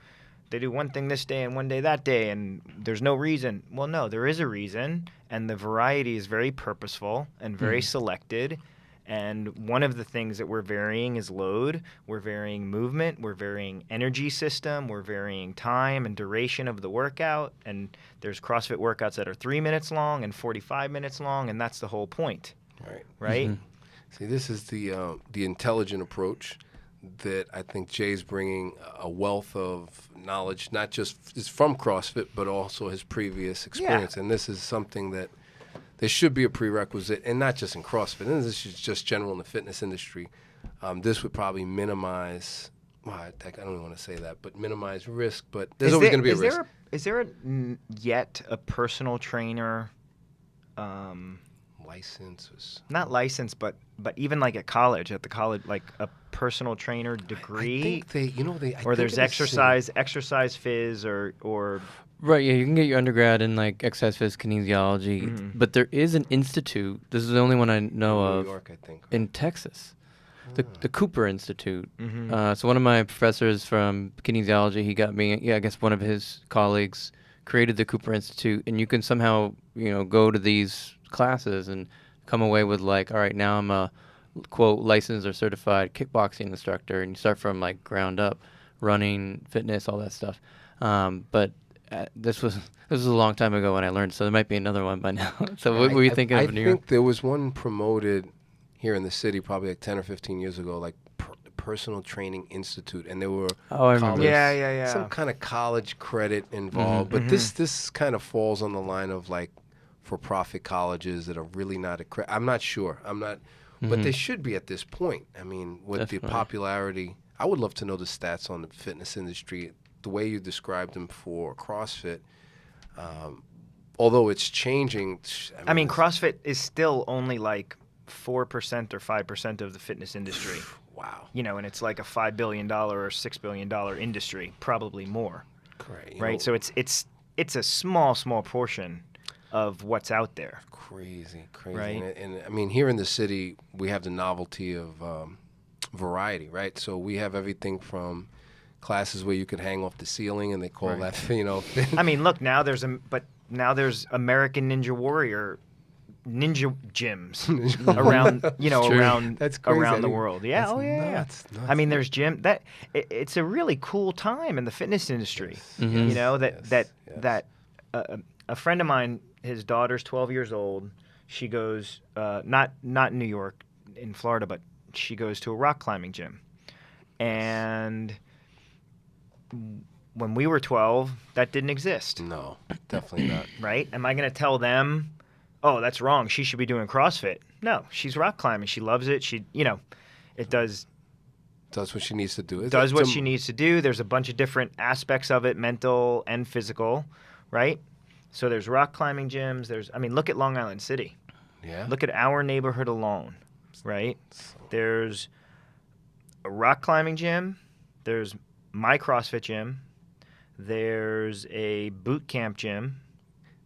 they do one thing this day and one day that day, and there's no reason. Well, no, there is a reason, and the variety is very purposeful and very selected. And one of the things that we're varying is load. We're varying movement. We're varying energy system. We're varying time and duration of the workout. And there's CrossFit workouts that are 3 minutes long and 45 minutes long, and that's the whole point. Right? See, this is the intelligent approach that I think Jay's bringing a wealth of knowledge, not just from CrossFit, but also his previous experience. And this is something that there should be a prerequisite, and not just in CrossFit. And this is just general in the fitness industry. This would probably minimize, well, I don't even want to say that, but minimize risk. But there's always going to be a risk. Is there yet a personal trainer license? Not license, but even like at the college, like a personal trainer degree? I think or there's exercise phys or Right, yeah, you can get your undergrad in like exercise physics kinesiology, but there is an institute. This is the only one I know of New York, I think. in Texas, the Cooper Institute. So one of my professors from kinesiology, he got me. I guess one of his colleagues created the Cooper Institute, and you can somehow go to these classes and come away with like, all right, now I'm a quote licensed or certified kickboxing instructor, and you start from like ground up, running, fitness, all that stuff. But this was a long time ago when I learned, so there might be another one by now. So what were you thinking of New York? I think there was one promoted here in the city probably like 10 or 15 years ago, like the Personal Training Institute, and there were I remember. some kind of college credit involved. But this kind of falls on the line of like for-profit colleges that are really not accredited. I'm not sure. But they should be at this point. I mean, with the popularity, I would love to know the stats on the fitness industry. The way you described them for CrossFit, although it's changing. I mean, CrossFit is still only like 4% or 5% of the fitness industry. Wow. And it's like a $5 billion or $6 billion industry, probably more. Correct. Right. So it's a small portion of what's out there. Crazy. Right. And I mean, here in the city, we have the novelty of variety, right? So we have everything from classes where you could hang off the ceiling, and they call that, I mean, look, now there's American Ninja Warrior ninja gyms around, around the world. Yeah, nuts. I mean, there's it's a really cool time in the fitness industry. That a friend of mine, his daughter's 12 years old. She goes not in New York, in Florida, but she goes to a rock climbing gym, and when we were 12, that didn't exist. No, definitely not. Right? Am I going to tell them, oh, that's wrong, she should be doing CrossFit? No, she's rock climbing. She loves it. It does what she needs to do. She needs to do. There's a bunch of different aspects of it, mental and physical, right? So there's rock climbing gyms. Look at Long Island City. Yeah. Look at our neighborhood alone, right? There's a rock climbing gym. There's my CrossFit gym. There's a boot camp gym.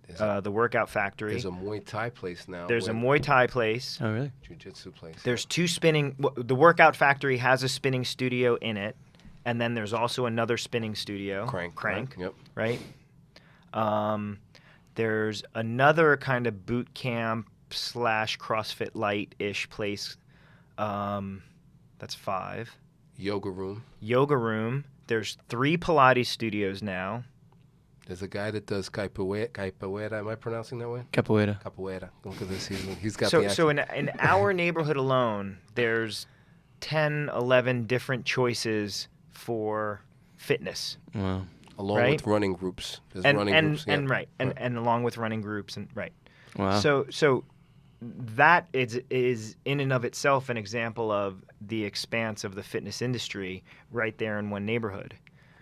the Workout Factory. There's a Muay Thai place now. There's a Muay Thai place. Oh, really? Jiu-Jitsu place. There's 2 spinning. The Workout Factory has a spinning studio in it, and then there's also another spinning studio. Crank. Yep. Right. There's another kind of boot camp / CrossFit light-ish place. That's 5. Yoga room. There's 3 Pilates studios now. There's a guy that does capoeira. Am I pronouncing that way? Capoeira. Capoeira. Look at this. He's got So, the so accent. in our neighborhood alone, there's 10, 11 different choices for fitness. Wow. Along right? with running groups. There's And running and groups. and yeah. right, and along with running groups and right. Wow. So that is in and of itself an example of the expanse of the fitness industry right there in one neighborhood.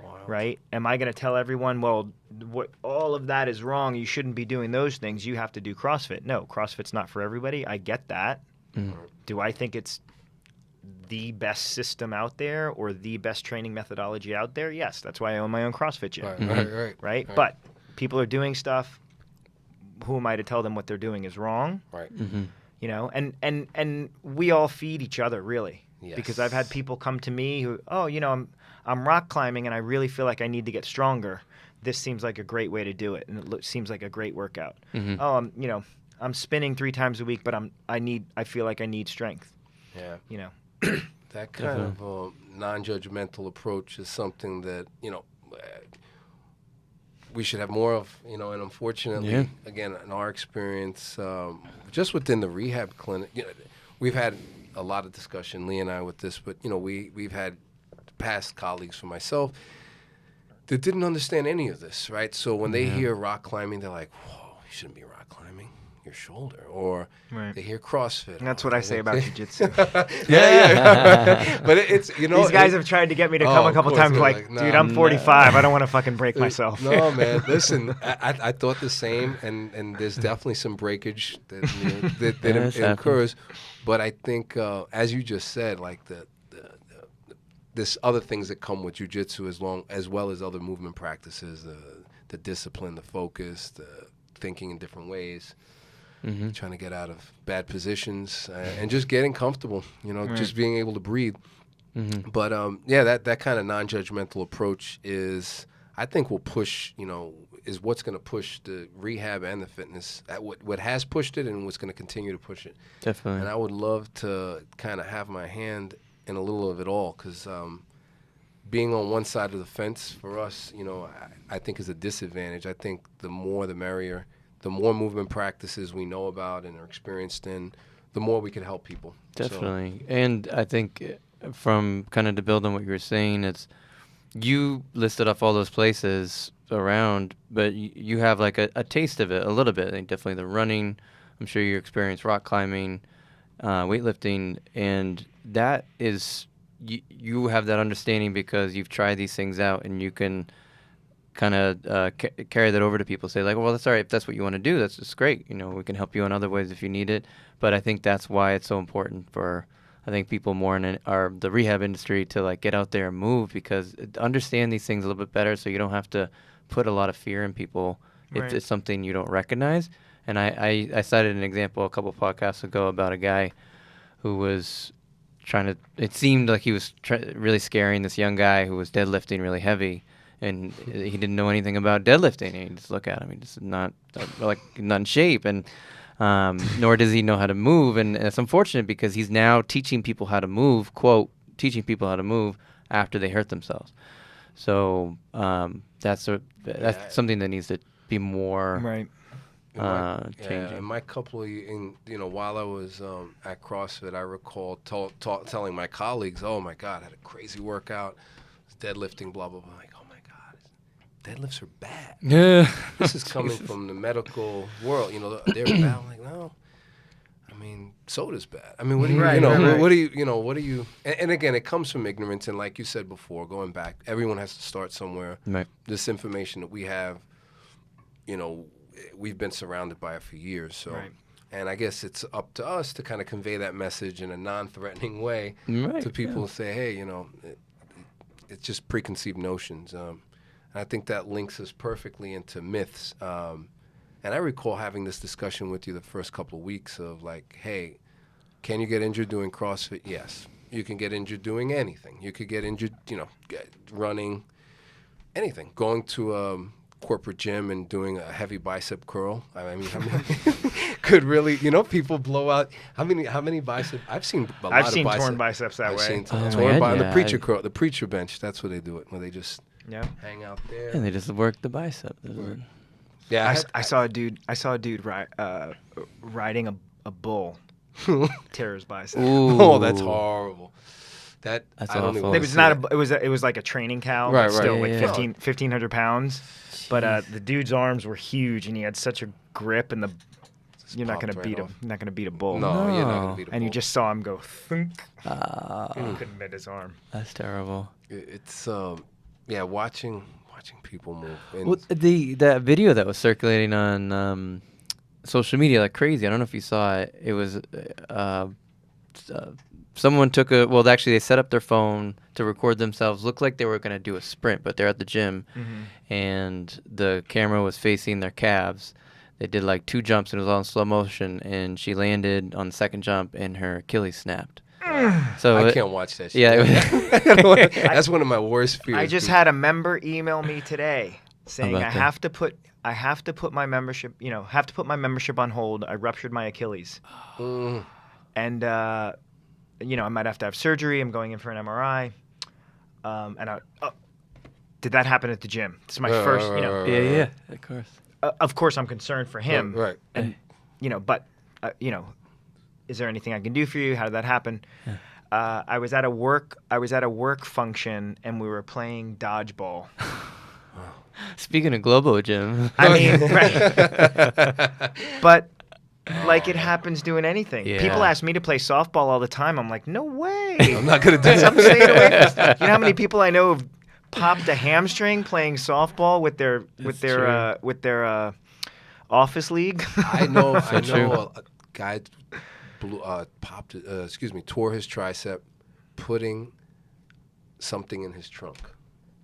Wow. Right? Am I going to tell everyone, well, what all of that is wrong, you shouldn't be doing those things, you have to do CrossFit? No, CrossFit's not for everybody. I get that. Do I think it's the best system out there or the best training methodology out there? Yes, that's why I own my own CrossFit gym. Right? But people are doing stuff. Who am I to tell them what they're doing is wrong? Right. You know, and we all feed each other, really. Yes. Because I've had people come to me who, I'm rock climbing and I really feel like I need to get stronger. This seems like a great way to do it, and it seems like a great workout. Oh, I'm spinning 3 times a week, but I feel like I need strength. Yeah. You know. That kind of non-judgmental approach is something that, we should have more of, and unfortunately, again, in our experience, just within the rehab clinic, we've had a lot of discussion, Lee and I, with this, but, we've had past colleagues for myself that didn't understand any of this, right? So when they hear rock climbing, they're like, whoa, you shouldn't be rock climbing your shoulder. Or they hear CrossFit. And that's what I say about jiu-jitsu. Yeah. But it's, These guys have tried to get me to come a couple times. Like, nah, dude, I'm 45. I don't want to fucking break myself. No, man. Listen, I thought the same, and there's definitely some breakage that that occurs. But I think, as you just said, like this other things that come with jiu-jitsu as well as other movement practices, the discipline, the focus, the thinking in different ways, trying to get out of bad positions, and just getting comfortable, just being able to breathe. But that kind of non-judgmental approach is, I think, will push, is what's going to push the rehab and the fitness, what has pushed it and what's going to continue to push it. Definitely. And I would love to kind of have my hand in a little of it all, because being on one side of the fence for us, I think is a disadvantage. I think the more the merrier. The more movement practices we know about and are experienced in, the more we can help people. Definitely. So. And I think from kind of to build on what you were saying, it's you listed off all those places around, but you have like a taste of it a little bit. Like definitely the running. I'm sure you experienced rock climbing, weightlifting, and that is you have that understanding because you've tried these things out, and you can kind of carry that over to people. Say like, well, that's all right. If that's what you want to do, that's just great. We can help you in other ways if you need it. But I think that's why it's so important for, I think, people more in the rehab industry to like get out there and move, because understand these things a little bit better, so you don't have to put a lot of fear in people if it's something you don't recognize. And I cited an example a couple podcasts ago about a guy who was trying to. It seemed like he was really scaring this young guy who was deadlifting really heavy. And he didn't know anything about deadlifting. And you just look at him; he's just not in shape, and nor does he know how to move. And it's unfortunate because he's now teaching people how to move. Quote, teaching people how to move after they hurt themselves. So that's something that needs to be more changing. In my couple of, while I was at CrossFit, I recall telling my colleagues, "Oh my God, I had a crazy workout, deadlifting, blah blah blah." Like, deadlifts are bad. Yeah. This is coming from the medical world. They're bad. I'm like, no. I mean, soda's bad. I mean, what do you, what do you, and again, it comes from ignorance. And like you said before, going back, everyone has to start somewhere. Right. This information that we have, we've been surrounded by it for years. So, and I guess it's up to us to kind of convey that message in a non-threatening way to people and say, hey, it's just preconceived notions. I think that links us perfectly into myths. And I recall having this discussion with you the first couple of weeks of like, hey, can you get injured doing CrossFit? Yes. You can get injured doing anything. You could get injured, running, anything. Going to a corporate gym and doing a heavy bicep curl. I mean, could really, people blow out. How many bicep? I've seen a lot of biceps. Torn biceps that way. Seen Oh, torn yeah, the yeah. preacher curl, the preacher bench. That's where they do it, where they just hang out there. And they just work the bicep. Yeah, I saw a dude riding a bull tear his bicep. Ooh. Oh, that's horrible. That's That's I don't even awful. wanna It was see not that. it was like a training cow, Right, but right. still Yeah, like yeah. 1,500 pounds. But the dude's arms were huge, and he had such a grip, and you're not gonna popped beat right him. You're not gonna beat a bull. No, you're not No. gonna beat a And you bull. just saw him go thunk. Ah, He couldn't bend his arm. that's terrible. It's watching people move. And Well, that video that was circulating on social media like crazy. I don't know if you saw it. It was someone took actually they set up their phone to record themselves. Looked like they were going to do a sprint, but they're at the gym, and the camera was facing their calves. They did like 2 jumps and it was all in slow motion, and she landed on the second jump and her Achilles snapped. So I can't watch that shit. Yeah. That's one of my worst fears. I just had a member email me today saying about I that? have to put my membership, on hold. I ruptured my Achilles. And I might have to have surgery. I'm going in for an MRI. Did that happen at the gym? This is my first, yeah, of course. of course I'm concerned for him. Right. And but is there anything I can do for you? How did that happen? I was at a work function and we were playing dodgeball. Speaking of Globo Gym, I mean, right. But like it happens doing anything. Yeah. People ask me to play softball all the time. I'm like, no way. I'm not gonna do I'm that. staying away from this. You know how many people I know have popped a hamstring playing softball with their office league? I know true. a guy tore his tricep putting something in his trunk.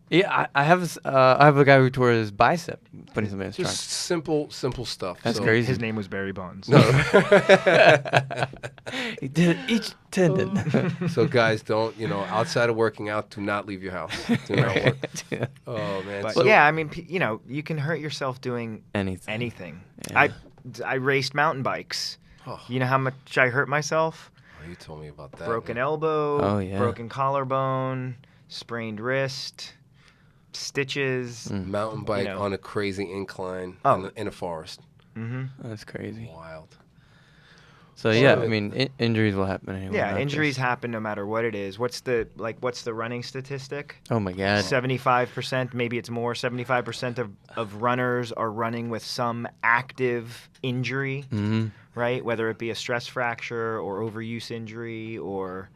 yeah, I have a guy who tore his bicep putting something in his trunk. Just simple stuff. That's So- crazy. His name was Barry Bonds. He did each tendon. So guys, don't outside of working out, do not leave your house. Do not work. Oh man. But So- yeah, I mean, you can hurt yourself doing Anything. I raced mountain bikes. Oh. You know how much I hurt myself? Oh, you told me about that. Broken man. elbow, Oh, yeah. broken collarbone, sprained wrist, stitches. Mountain bike You know. on a crazy incline Oh. in a forest. That's crazy. Wild. So yeah, I mean, injuries will happen anyway. Yeah, not injuries just- happen no matter what it is. What's the running statistic? Oh my God. 75%, maybe it's more. 75% of runners are running with some active injury, right? Whether it be a stress fracture or overuse injury or,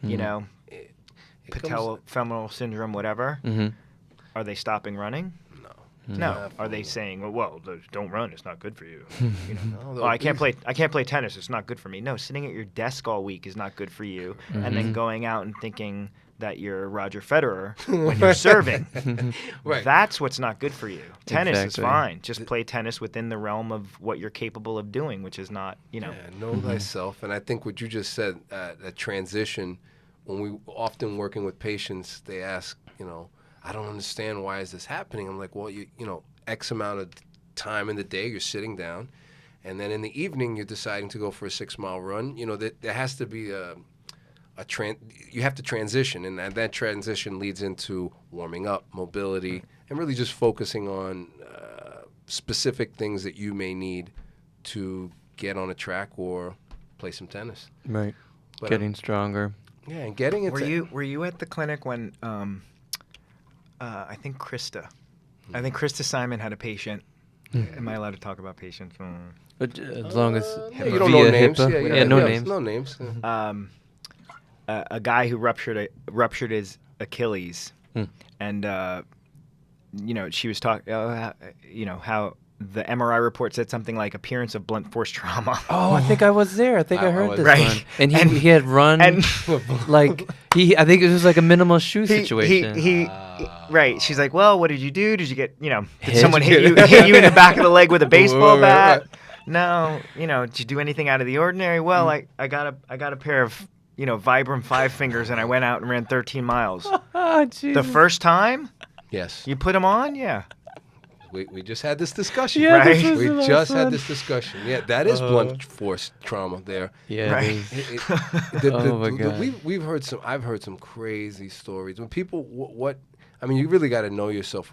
It patellofemoral syndrome, whatever. Are they stopping running? No. Are they saying, well, don't run. It's not good for you. No, I can't play tennis. It's not good for me. No, sitting at your desk all week is not good for you. And then going out and thinking that you're Roger Federer when you're serving. Right. That's what's not good for you. Tennis is Exactly. fine. Just play tennis within the realm of what you're capable of doing, which is not, Yeah, know thyself. And I think what you just said, that transition, when we often working with patients, they ask, I don't understand why is this happening. I'm like, well, you X amount of time in the day you're sitting down, and then in the evening you're deciding to go for a 6-mile run. There has to be you have to transition, and that transition leads into warming up, mobility, and really just focusing on specific things that you may need to get on a track or play some tennis. Right. But, Getting stronger. Yeah, and getting into Were you at the clinic when I think Krista Simon had a patient? Am I allowed to talk about patients? But as long as yeah, you don't know via names. HIPAA. Yeah, no yeah, names. No names. A guy who ruptured his Achilles, and she was talking, how the MRI report said something like appearance of blunt force trauma. Oh, I think I was there. I think I heard was- this Right. one. And he had run And like I think it was like a minimal shoe situation. right. She's like, well, what did you do? Did you get, did Hit someone you. hit you in the back of the leg with a baseball Right, bat? No, did you do anything out of the ordinary? Well, I got a pair of, Vibram 5 fingers, and I went out and ran 13 miles. Oh, The Jesus. first time Yes. you put them on, yeah. We just had this discussion. Yeah, this was We the last just had one. this discussion. Yeah, that is blunt force trauma there. Yeah, Right. it is. Oh, my God. We've heard some. I've heard some crazy stories. When people, I mean, you really got to know yourself.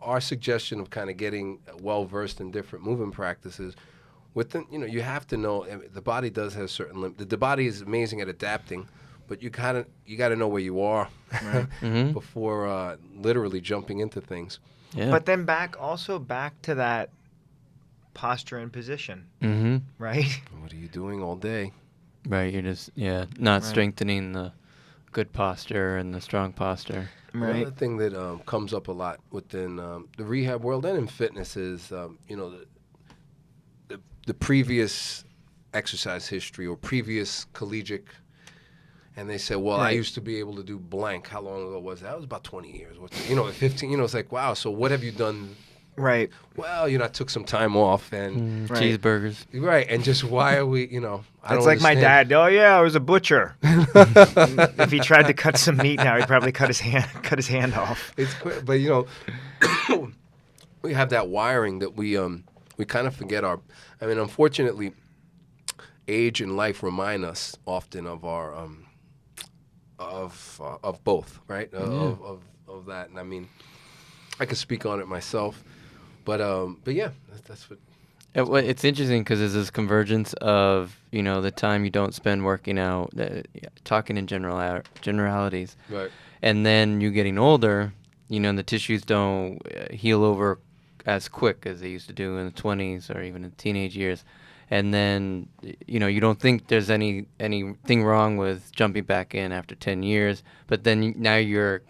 Our suggestion of kind of getting well versed in different movement practices, you have to know the body does have certain limits. The body is amazing at adapting, but you got to know where you are before literally jumping into things. Yeah. But then back to that posture and position, right? What are you doing all day? Right, you're just not strengthening the good posture and the strong posture. Another thing that comes up a lot within the rehab world and in fitness is, the previous exercise history or previous collegiate, and they say, well, I used to be able to do blank. How long ago was that? That was about 20 years. 15, it's like, wow, so what have you done? Right. Well, I took some time off and... Cheeseburgers. Right, and just why are we, I don't It's like my understand. dad. Oh yeah, I was a butcher. If he tried to cut some meat now, he'd probably cut his hand off. It's quick, but we have that wiring that we kind of forget unfortunately, age and life remind us often of our of both, right? Of that, and I mean, I could speak on it myself, but yeah, that's what. It's interesting because there's this convergence of the time you don't spend working out, talking in generalities, Right. and then you getting older, the tissues don't heal over as quick as they used to do in the 20s or even in the teenage years, and then you don't think there's anything wrong with jumping back in after 10 years, but then now you're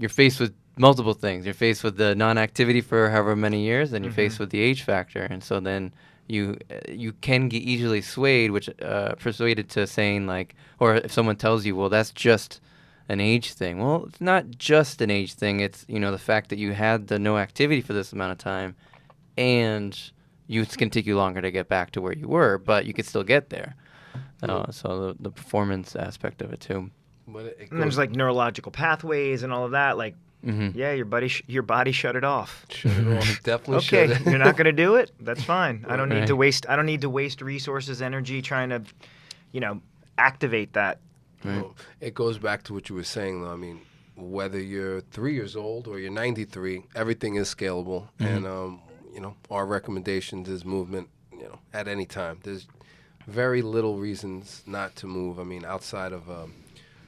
faced with multiple things. You're faced with the non-activity for however many years, and you're faced with the age factor, and so then you can get easily swayed, persuaded to saying or if someone tells you, well, that's just an age thing. Well, it's not just an age thing. It's the fact that you had the no activity for this amount of time, and it's going to take you longer to get back to where you were, but you could still get there. So the performance aspect of it too. But And there's neurological pathways and all of that. Yeah, your body shut it off. shut it off. Definitely Okay, shut it. you're not going to do it. That's fine. I don't need to Right. waste resources, energy trying to, activate that. Well, it goes back to what you were saying, though. I mean, whether you're 3 years old or you're 93, everything is scalable. And, our recommendations is movement, at any time. There's very little reasons not to move. I mean, outside of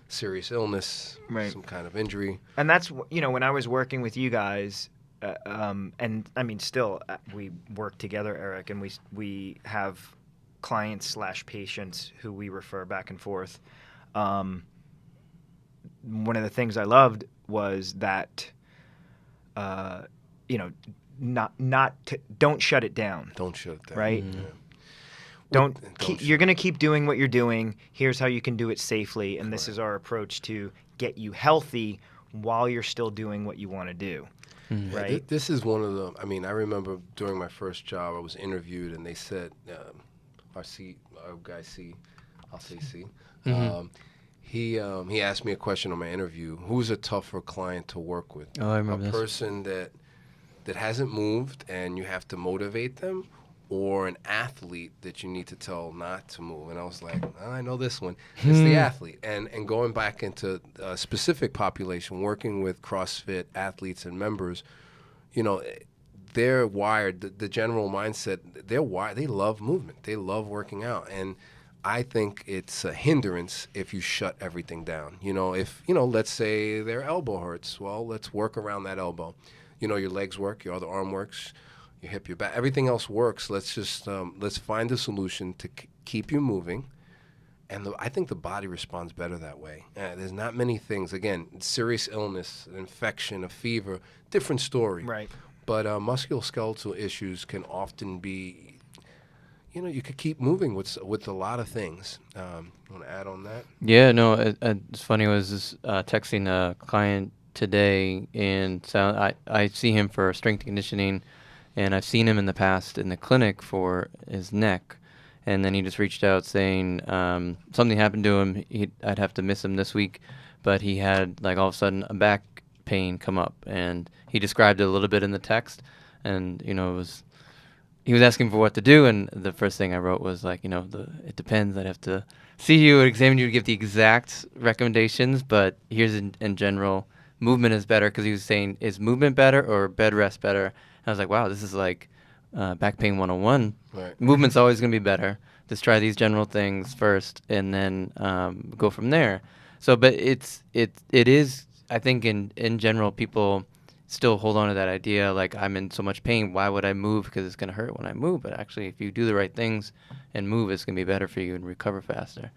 serious illness, some kind of injury. And that's, when I was working with you guys, and I mean, still, we work together, Eric, and we have clients/patients who we refer back and forth. One of the things I loved was that, don't shut it down. Don't shut it down. Right? Yeah. Don't shut you're going to keep doing what you're doing. Here's how you can do it safely, and this is our approach to get you healthy while you're still doing what you want to do. Yeah, Right? this is one of the. I mean, I remember during my first job, I was interviewed, and they said, our guy C, I'll say C. He asked me a question on my interview: who's a tougher client to work with? Oh, I remember a this. person that hasn't moved, and you have to motivate them, or an athlete that you need to tell not to move. And I was like, I know this one. It's the athlete. And going back into a specific population, working with CrossFit athletes and members, they're wired, the general mindset, they're wired, they love movement. They love working out. And I think it's a hindrance if you shut everything down. If, let's say their elbow hurts, well, let's work around that elbow. Your legs work, your other arm works, your hip, your back, everything else works. Let's just let's find a solution to keep you moving, and I think the body responds better that way. There's not many things. Again, serious illness, an infection, a fever, different story. Right. But musculoskeletal issues can often be, you could keep moving with a lot of things. You want to add on that? Yeah, no, it's funny. I was just texting a client today, and so I see him for strength conditioning, and I've seen him in the past in the clinic for his neck, and then he just reached out saying something happened to him. I'd have to miss him this week, but he had like all of a sudden a back pain come up, and he described it a little bit in the text, and he was asking for what to do, and the first thing I wrote was like, it depends. I'd have to see you, examine you, to give the exact recommendations, but here's in general, movement is better, because he was saying, is movement better or bed rest better? And I was like, wow, this is like back pain 101. Right. Movement's always going to be better. Just try these general things first, and then go from there. So, but it is, I think in general, people still hold on to that idea, like, I'm in so much pain, why would I move? Because it's going to hurt when I move. But actually, if you do the right things and move, it's going to be better for you and recover faster.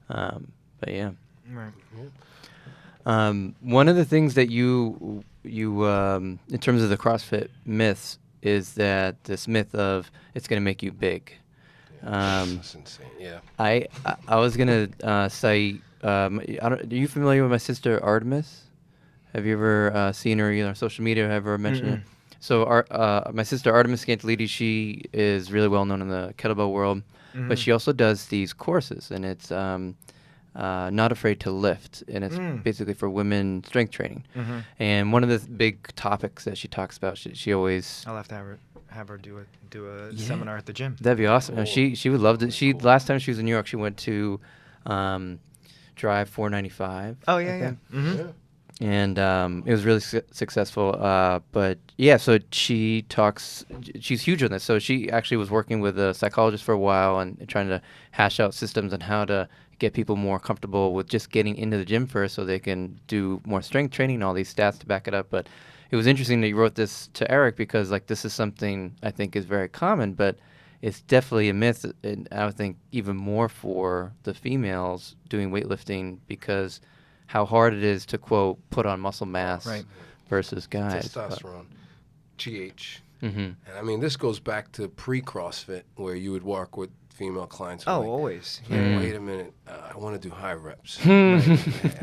But yeah. Right. One of the things that you in terms of the CrossFit myths is that this myth of it's going to make you big. That's insane. Yeah. I was going to cite, are you familiar with my sister Artemis? Have you ever seen her either on social media or ever mentioned it? So my sister Artemis Scantolides, she is really well known in the kettlebell world, but she also does these courses, and it's Not Afraid to Lift, and it's basically for women strength training. And one of the big topics that she talks about, she always... I'll have to have her do a seminar at the gym. That'd be awesome. She would love it. Last time she was in New York, she went to Drive 495. Oh, yeah. And it was really successful. But yeah, so she's huge on this. So she actually was working with a psychologist for a while and trying to hash out systems on how to get people more comfortable with just getting into the gym first, so they can do more strength training and all these stats to back it up. But it was interesting that you wrote this to Eric, because like this is something I think is very common, but it's definitely a myth, and I would think even more for the females doing weightlifting, because how hard it is to, quote, put on muscle mass versus guys. Testosterone, GH. Mm-hmm. And I mean, this goes back to pre-CrossFit, where you would work with female clients. Oh, like, always. Yeah, wait a minute. I want to do high reps. I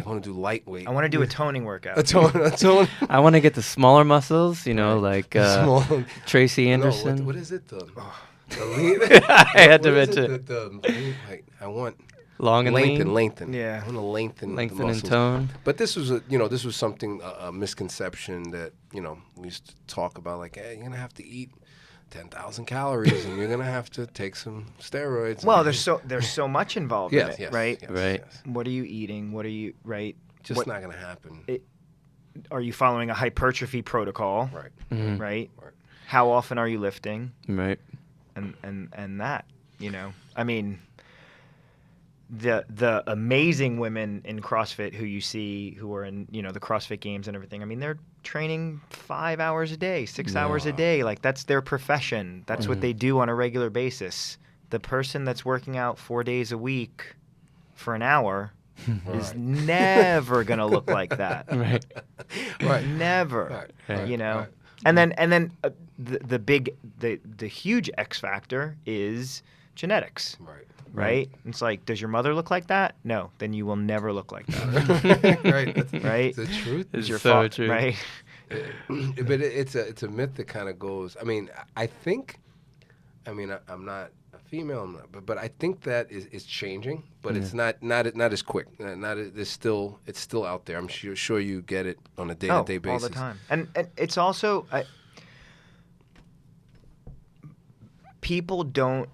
want to do lightweight. I want to do a toning workout. A tone. I want to get the smaller muscles, like Tracy Anderson. No, what is it? The lean? I had to mention it. I want long and lengthen. Yeah. I want to lengthen the and muscles. tone. But this was this was something, a misconception that, we used to talk about, like, hey, you're going to have to eat 10,000 calories and you're going to have to take some steroids. Well, there's so much involved in it, right? Yes. What are you eating? What are you, right? Just not going to happen. Are you following a hypertrophy protocol? Right. Mm-hmm. Right? How often are you lifting? Right. And that, I mean, the amazing women in CrossFit who you see, who are in, the CrossFit Games and everything, I mean, they're training 5 hours a day, 6 hours a day. Like, that's their profession. That's what they do on a regular basis. The person that's working out 4 days a week for an hour is never going to look like that. Right. Never. Right. Right. And then the huge X factor is genetics. Right? It's like, does your mother look like that? No, then you will never look like that. Right? The truth. It's your so fault, true. right? But it's a myth that kind of goes. I mean, I'm not a female, but I think that is changing. But it's not as quick. It's still out there. I'm sure you get it on a day-to-day basis all the time. And it's also people don't.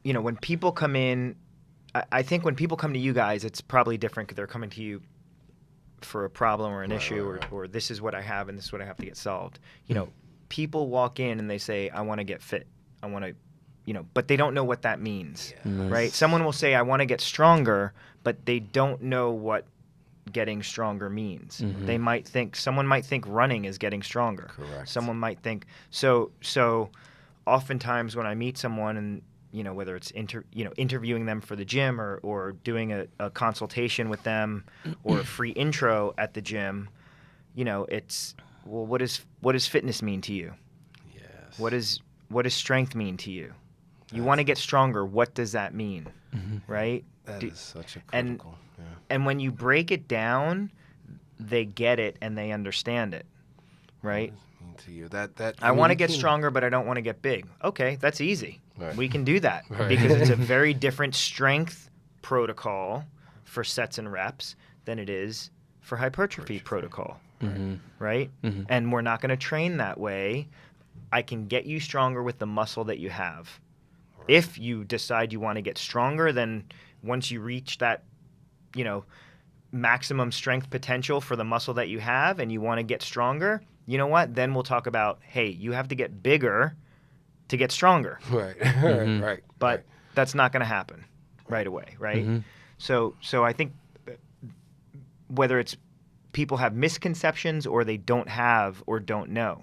When people come in, I think when people come to you guys, it's probably different, because they're coming to you for a problem or an issue, or this is what I have and this is what I have to get solved. People walk in and they say, I want to get fit. I want to, but they don't know what that means, right? Someone will say, I want to get stronger, but they don't know what getting stronger means. Someone might think running is getting stronger. Correct. Someone might think, so oftentimes when I meet someone and, whether it's interviewing them for the gym or doing a consultation with them or a free intro at the gym, it's well, what does fitness mean to you? Yes. What does strength mean to you? You want to get stronger. What does that mean? Right? That is such a critical. And when you break it down, they get it and they understand it. Right? To you. That I want to get stronger, but I don't want to get big. Okay, that's easy. Right. We can do that Right. because it's a very different strength protocol for sets and reps than it is for hypertrophy protocol. Right? And we're not going to train that way. I can get you stronger with the muscle that you have. Right. If you decide you want to get stronger, then once you reach that, maximum strength potential for the muscle that you have and you want to get stronger, you know what? Then we'll talk about, hey, you have to get bigger to get stronger. Right. Right. But that's not going to happen right away, right? So I think whether it's people have misconceptions or they don't have or don't know,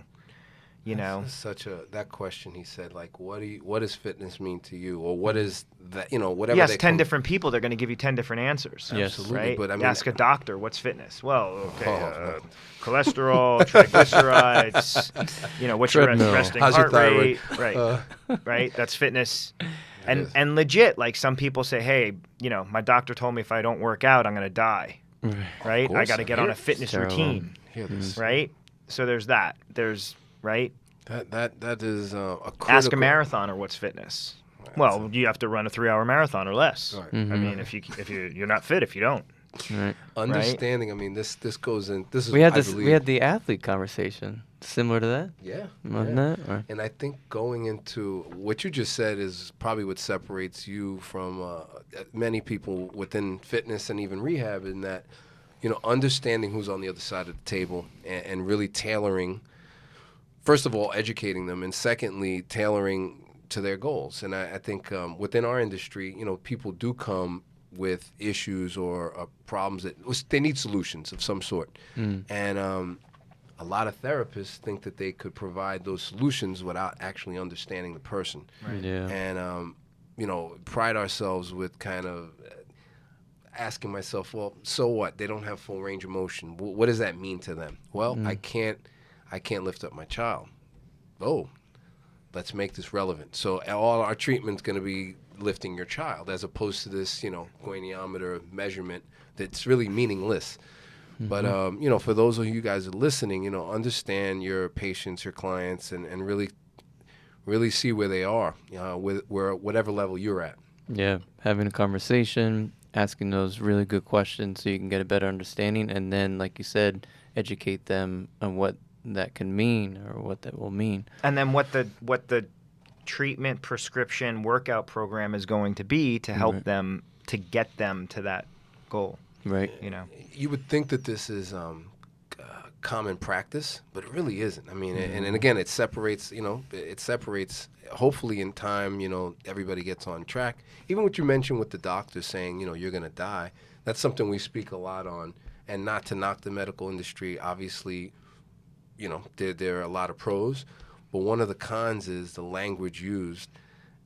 That's such that question he said, like, what does fitness mean to you? Or what is that, whatever. Yes, 10 different people, they're going to give you 10 different answers. Yes. Absolutely. Right? But I mean, ask a doctor, what's fitness? Well, okay, cholesterol, triglycerides, what's your Treadmill. resting How's your heart thyroid? rate? Right, right, that's fitness. And legit, like some people say, hey, my doctor told me if I don't work out, I'm going to die. Right? I got to get on a fitness routine. Hear this. Right? So there's that. There's, right? That is a critical. Ask a marathoner what's fitness. Well, you have to run a 3-hour marathon or less. Right. I mean, if you're not fit if you don't. Right. Understanding. I mean, this goes in. This is We had I this. believe- We had the athlete conversation, similar to that. Yeah. Wasn't that? Or- And I think going into what you just said is probably what separates you from many people within fitness and even rehab, in that, understanding who's on the other side of the table and really tailoring, first of all, educating them, and secondly, tailoring to their goals. And I think within our industry, people do come with issues or problems that they need solutions of some sort. And a lot of therapists think that they could provide those solutions without actually understanding the person. Right. Yeah. And, pride ourselves with kind of asking myself, well, so what? They don't have full range of motion. What does that mean to them? Well, I can't lift up my child. Oh, let's make this relevant. So all our treatment's going to be lifting your child, as opposed to this, goniometer measurement that's really meaningless. But, for those of you guys that are listening, understand your patients, your clients, and really see where they are, whatever level you're at. Yeah, having a conversation, asking those really good questions so you can get a better understanding, and then, like you said, educate them on what that can mean or what that will mean. And then what the treatment, prescription, workout program is going to be to help them, to get them to that goal. Right. You would think that this is common practice, but it really isn't. I mean, and again, it separates, hopefully in time, everybody gets on track. Even what you mentioned with the doctor saying, you're going to die, that's something we speak a lot on. And not to knock the medical industry, obviously, there are a lot of pros, but one of the cons is the language used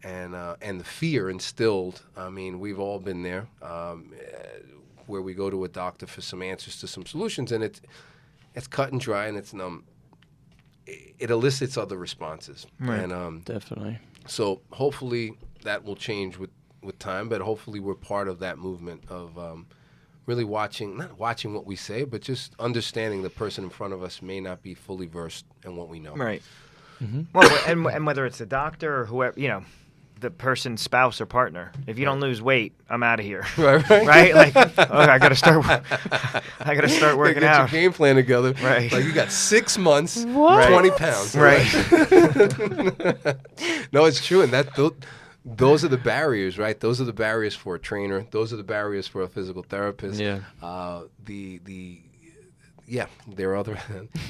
and the fear instilled. I mean, we've all been there, where we go to a doctor for some answers to some solutions, and it's cut and dry, and it elicits other responses. Right. And Definitely. so hopefully that will change with time, but hopefully we're part of that movement of really not watching what we say, but just understanding the person in front of us may not be fully versed in what we know. Right. Well, and whether it's a doctor or whoever, the person's spouse or partner, if you don't lose weight, I'm out of here. Right. Right? Like, I got to start working Get out. your game plan together. Right. Like you got 6 months, Right. 20 pounds. Right. No, it's true, and those are the barriers, right? Those are the barriers for a trainer. Those are the barriers for a physical therapist. Yeah. There are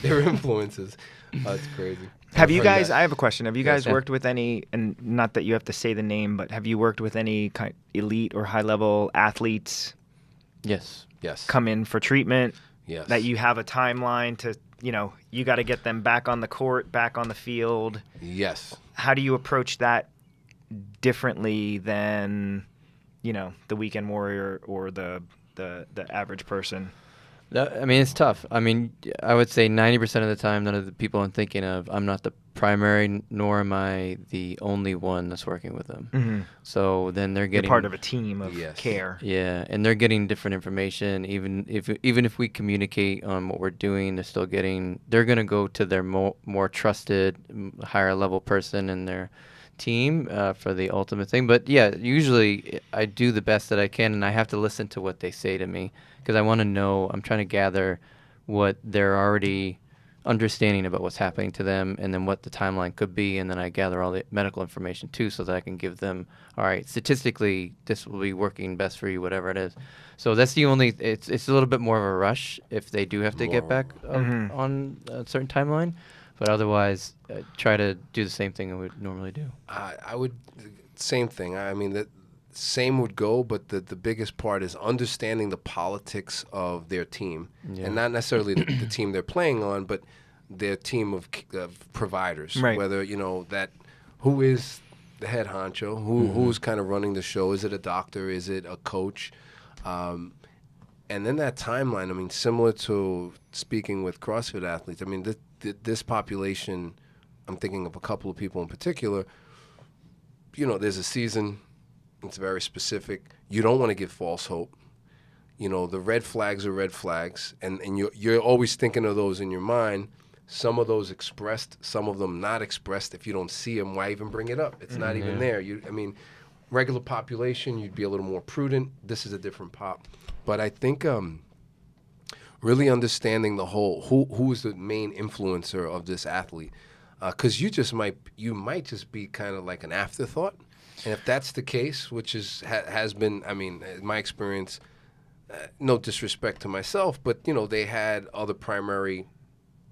there are influences. It's crazy. Have you I've heard guys, that. I have a question. Have you guys Yeah. worked with any, and not that you have to say the name, but have you worked with any elite or high-level athletes Yes. Yes. come in for treatment Yes. that you have a timeline to, you got to get them back on the court, back on the field? Yes. How do you approach that differently than, the weekend warrior or the average person? I mean, it's tough. I mean, I would say 90% of the time, none of the people I'm thinking of, I'm not the primary, nor am I the only one that's working with them. Mm-hmm. So then they're You're getting part of a team of Yes. care. Yeah, and they're getting different information. Even if we communicate on what we're doing, they're gonna go to their more trusted, higher level person in their team for the ultimate thing. But yeah, usually I do the best that I can, and I have to listen to what they say to me because I want to know. I'm trying to gather what they're already understanding about what's happening to them, and then what the timeline could be, and then I gather all the medical information too, so that I can give them, all right, statistically, this will be working best for you, whatever it is. So that's the only. It's a little bit more of a rush if they do have to get back on a certain timeline, but otherwise, try to do the same thing I would normally do. I would, same thing. I mean, that same would go, but the biggest part is understanding the politics of their team, and not necessarily the team they're playing on, but their team of providers. Right. Whether who is the head honcho, who's kind of running the show. Is it a doctor? Is it a coach? And then that timeline. I mean, similar to speaking with CrossFit athletes. I mean, this population. I'm thinking of a couple of people in particular. There's a season. It's very specific. You don't want to give false hope. The red flags are red flags, and you're always thinking of those in your mind. Some of those expressed, some of them not expressed. If you don't see them, why even bring it up? It's not even there. Regular population, you'd be a little more prudent. This is a different pop. But I think really understanding the whole, who is the main influencer of this athlete, because you might just be kind of like an afterthought. And if that's the case, which has been, I mean, in my experience, no disrespect to myself, but they had other primary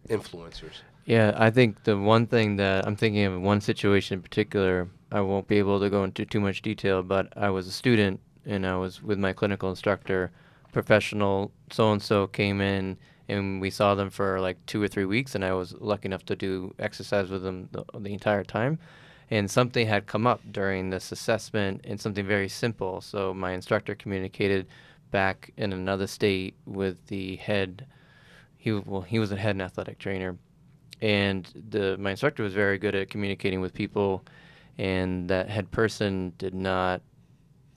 influencers. Yeah, I think the one thing that I'm thinking of, one situation in particular, I won't be able to go into too much detail, but I was a student and I was with my clinical instructor, professional so-and-so came in, and we saw them for like 2 or 3 weeks, and I was lucky enough to do exercise with them the entire time. And something had come up during this assessment, and something very simple. So my instructor communicated back in another state with the head. He was a head and athletic trainer, and my instructor was very good at communicating with people, and that head person did not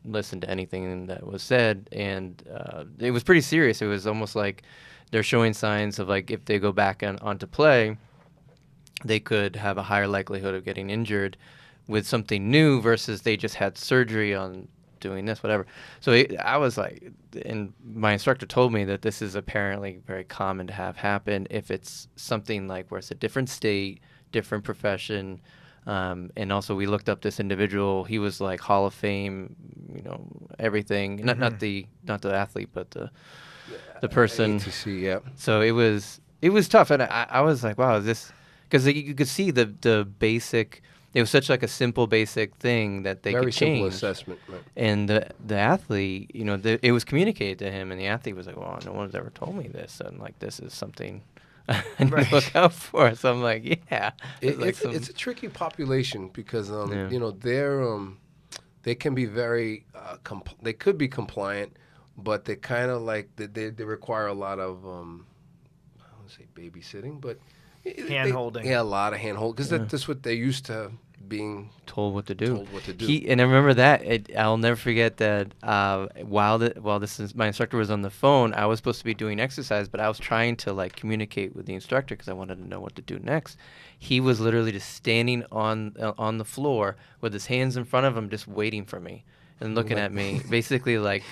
listen to anything that was said, and it was pretty serious. It was almost like they're showing signs of, like, if they go back onto play, they could have a higher likelihood of getting injured with something new versus they just had surgery on doing this, whatever. So I was like, and my instructor told me that this is apparently very common to have happen if it's something like where it's a different state, different profession. And also we looked up this individual. He was like Hall of Fame, everything. Not the athlete, but the person. ATC, yeah. So it was tough, and I was like, wow, is this? Because you could see the basic. It was such like a simple, basic thing that they could change. Very simple assessment. Right. And the athlete, it was communicated to him, and the athlete was like, "Well, no one's ever told me this, and like this is something I need to look out for." So I'm like, "Yeah." It's a tricky population because they can be very they could be compliant, but they kind of like they require a lot of I don't want to say babysitting, but hand-holding. Yeah, a lot of hand-holding because that's what they're used to being told what to do. And I remember that. I'll never forget that while my instructor was on the phone, I was supposed to be doing exercise, but I was trying to like communicate with the instructor because I wanted to know what to do next. He was literally just standing on the floor with his hands in front of him, just waiting for me and looking at me, basically like,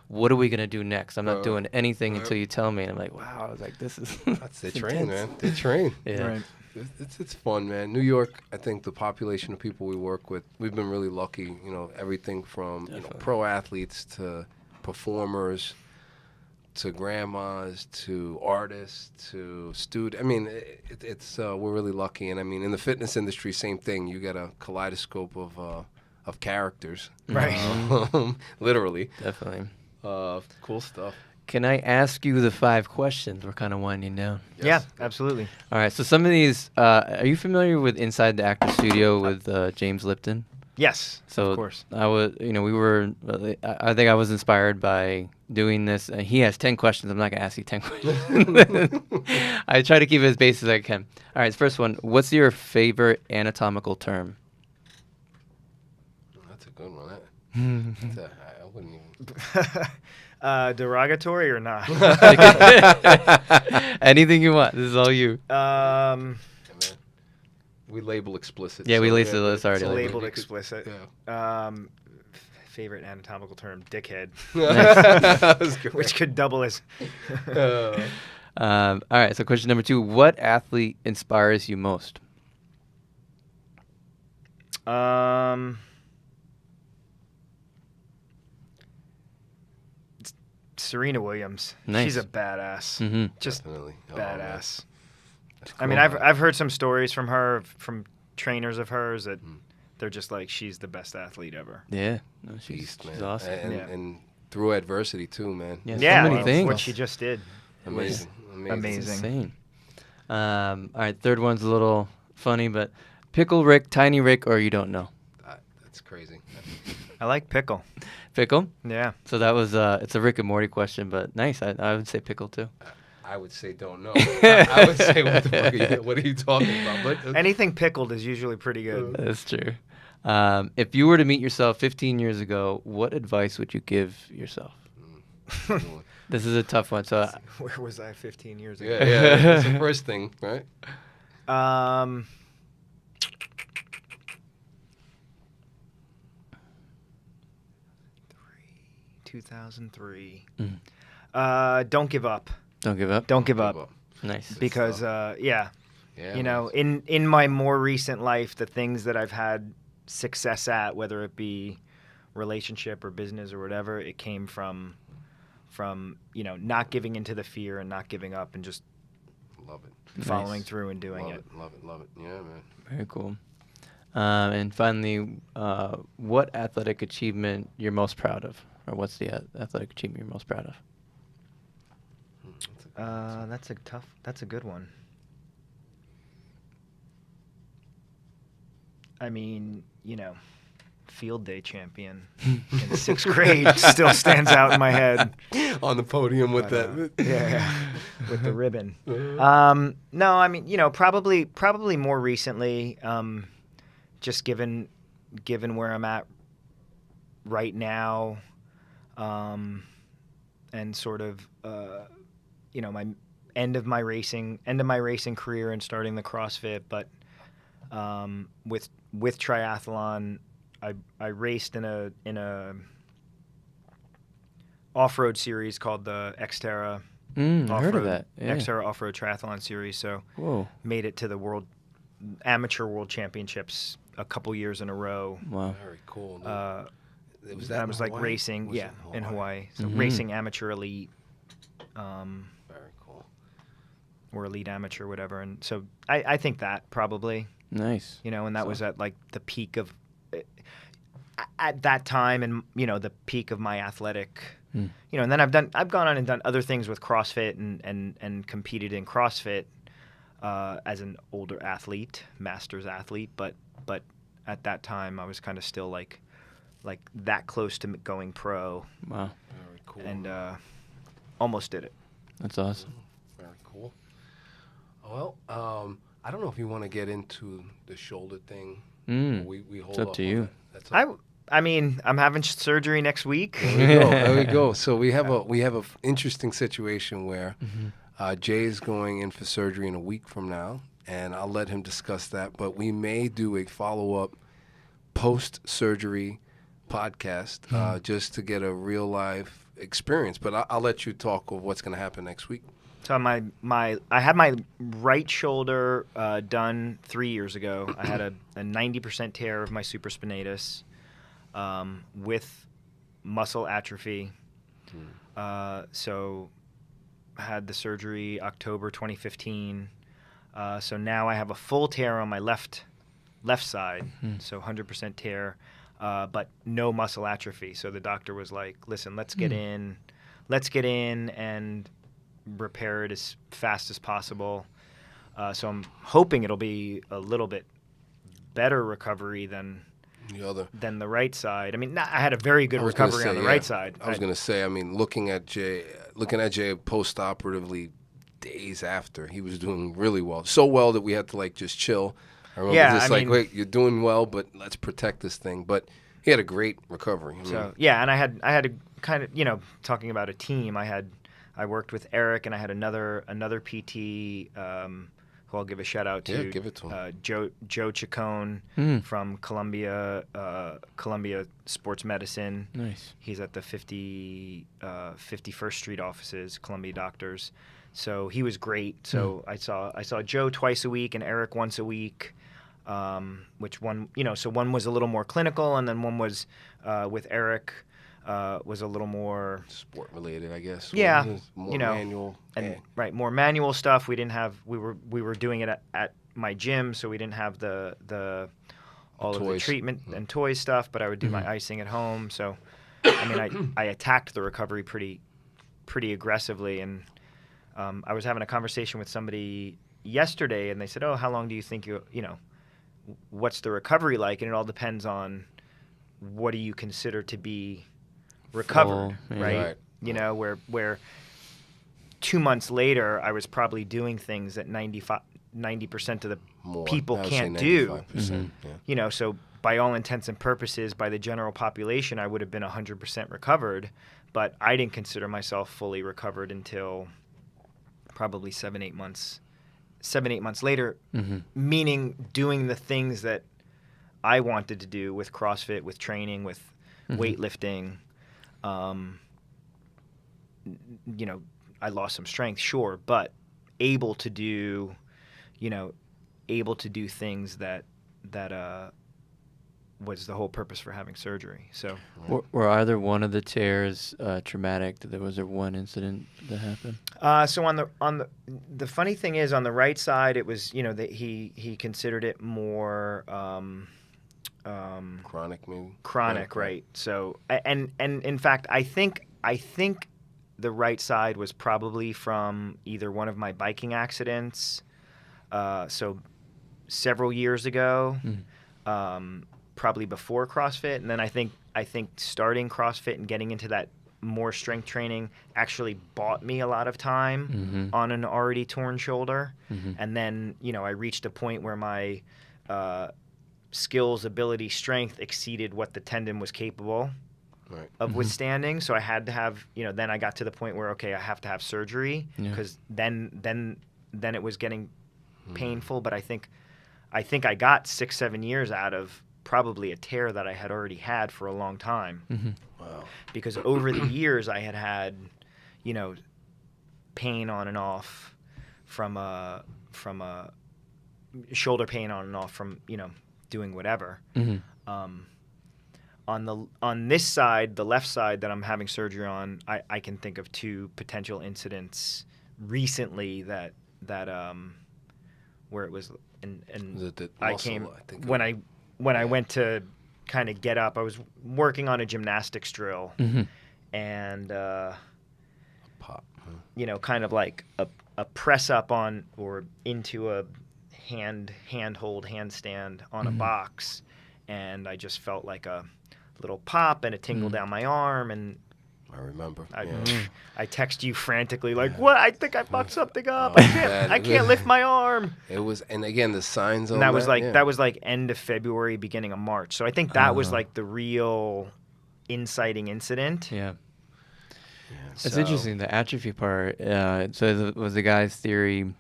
what are we going to do next? I'm not doing anything until you tell me. And I'm like, wow. I was like, this is... They train, man. They train. Yeah. Right. It's fun, man. New York, I think the population of people we work with, we've been really lucky. Everything from pro athletes to performers to grandmas to artists to students. I mean, it's we're really lucky. And I mean, in the fitness industry, same thing. You get a kaleidoscope of characters. Right. Literally. Definitely. Cool stuff. Can I ask you the 5 questions? We're kind of winding down. Yes. Yeah, absolutely. All right. So some of these, are you familiar with Inside the Actor Studio with James Lipton? Yes, So of course. I was, we were. I think I was inspired by doing this. He has 10 questions. I'm not gonna ask you 10 questions. I try to keep it as basic as I can. All right, first one. What's your favorite anatomical term? That's a good one. I wouldn't even. Derogatory or not? Anything you want. This is all you. We label explicit. Yeah, we so labeled It's already. labeled explicit. Yeah. Favorite anatomical term, dickhead, That was great. which could double as. All right. So question number 2: what athlete inspires you most? Serena Williams. Nice. She's a badass. Mm-hmm. Just Definitely. Oh, badass. That's I mean, cool. I've heard some stories from her, from trainers of hers, that they're just like, she's the best athlete ever. Yeah. No, Beast, man. she's awesome. And, Yeah. and through adversity too, man. Yeah, Yeah, so many things. what she just did. Amazing. amazing. It's insane. All right, third one's a little funny, but Pickle Rick, Tiny Rick, or you don't know? That's crazy. I like pickle. Pickle? Yeah. So that was, it's a Rick and Morty question, but nice. I would say Pickle too. I would say don't know. I would say what are you talking about? But Anything pickled is usually pretty good. That's true. If you were to meet yourself 15 years ago, what advice would you give yourself? This is a tough one. So Where was I 15 years ago? yeah, that's the first thing, right? 2003. Mm. Don't give up. don't give up. Don't give up. Nice. Because yeah, Yeah, you know, in my more recent life, the things that I've had success at, whether it be relationship or business or whatever, it came from not giving into the fear and not giving up and just love it. following Nice. through and doing Love it. it. Love it. Yeah, man. Very cool. And finally, what athletic achievement you're most proud of? Or what's the athletic achievement you're most proud of? That's a good one. I mean, field day champion in 6th grade still stands out in my head. On the podium with But, that. yeah, with the ribbon. No, I mean, probably more recently, just given where I'm at right now, and sort of my end of my racing career and starting the CrossFit, but with triathlon, I raced in a off-road series called the Xterra. I heard of that. Yeah. Xterra off-road triathlon series. So Whoa. made it to the amateur world championships a couple years in a row. Wow. Very cool. Dude. I was like racing, in Hawaii. So racing amateur elite, Very cool. or elite amateur, whatever. And so I think that probably, Nice. and that was at like the peak of, at that time, and the peak of my athletic, and then I've gone on and done other things with CrossFit and competed in CrossFit as an older athlete, masters athlete, but at that time I was kind of still like that close to going pro. Wow. Very cool. And almost did it. That's awesome. Very cool. Well, I don't know if you want to get into the shoulder thing. We hold It's up to on you. that. That's up. I mean, I'm having surgery next week. There we go. So we have a interesting situation where Jay is going in for surgery in a week from now, and I'll let him discuss that. But we may do a follow-up post-surgery podcast just to get a real life experience. But I'll let you talk of what's going to happen next week. So I had my right shoulder done 3 years ago. I had a 90% tear of my supraspinatus with muscle atrophy. So I had the surgery October 2015. So now I have a full tear on my left side, so 100% tear, but no muscle atrophy. So the doctor was like, "Listen, let's get in and repair it as fast as possible." So I'm hoping it'll be a little bit better recovery than than the right side. I mean, I had a very good recovery on the right side. I was going to say, I mean, looking at Jay post-operatively days after, he was doing really well. So well that we had to, like, just chill. I remember wait, you're doing well, but let's protect this thing. But he had a great recovery. And I had a kind of, talking about a team, I worked with Eric, and I had another PT who I'll give a shout out to. Yeah, give it to him. Joe Chacon from Columbia Sports Medicine. Nice. He's at the 51st Street offices, Columbia Doctors. So he was great. So I saw Joe twice a week and Eric once a week. Which one, so one was a little more clinical, and then one was with Eric. Was a little more sport related, I guess. Yeah, more manual. And more manual stuff. We didn't have. We were doing it at my gym, so we didn't have all of the treatment and toy stuff. But I would do my icing at home. So, I mean, I attacked the recovery pretty aggressively. And I was having a conversation with somebody yesterday, and they said, "Oh, how long do you think what's the recovery like?" And it all depends on what do you consider to be recovered, right? Where 2 months later, I was probably doing things that 90% of the people can't do. So by all intents and purposes, by the general population, I would have been 100% recovered, but I didn't consider myself fully recovered until probably 7-8 months later, meaning doing the things that I wanted to do with CrossFit, with training, with weightlifting. I lost some strength, sure, but able to do things that was the whole purpose for having surgery. So, were either one of the tears traumatic? Was there one incident that happened? So on the funny thing is, on the right side, it was that he considered it more. Chronic, maybe. Chronic, right? So, and in fact, I think the right side was probably from either one of my biking accidents, so several years ago, probably before CrossFit, and then I think starting CrossFit and getting into that more strength training actually bought me a lot of time on an already torn shoulder, and then I reached a point where my skills, ability, strength exceeded what the tendon was capable of withstanding. So I had to have, then I got to the point where, okay, I have to have surgery, because then it was getting painful. But I think I got 6-7 years out of probably a tear that I had already had for a long time. Wow. Because over the years I had, pain on and off from a shoulder pain on and off from, doing whatever. On this side, the left side that I'm having surgery on, I can think of 2 potential incidents recently that where it was and I came when I went to kind of get up. I was working on a gymnastics drill and pop, kind of like a press up on or into a handstand on a box, and I just felt like a little pop and a tingle down my arm, and I remember. I text you frantically like, "What? I think I fucked something up. I can't lift my arm." It was, and again, the signs on that was like end of February, beginning of March. So I think that was like the real inciting incident. Yeah. It's interesting, the atrophy part. So it was the guy's theory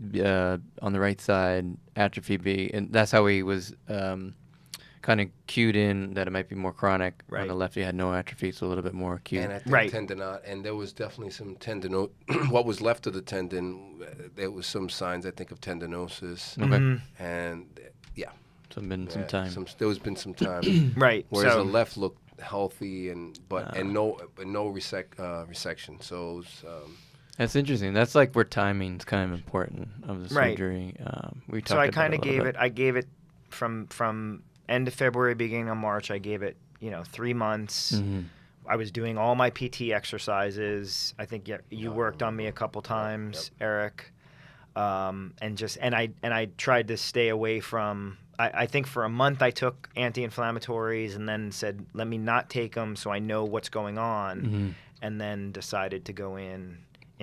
on the right side, atrophy B, and that's how he was kind of cued in that it might be more chronic. Right. On the left, he had no atrophy, so a little bit more acute. And I think tendinot, and there was definitely some tendinose. What was left of the tendon, there was some signs, I think, of tendinosis. Okay. And So been some time. There has been some time. Right. Whereas the left looked healthy and no resection. So it was, that's interesting. That's like where timing's kind of important of the surgery. We talked. So I kind of gave it. I gave it from end of February, beginning of March. I gave it 3 months. I was doing all my PT exercises. I think you worked on me a couple times, Eric, and I tried to stay away from. I think for a month I took anti-inflammatories and then said, let me not take them so I know what's going on, and then decided to go in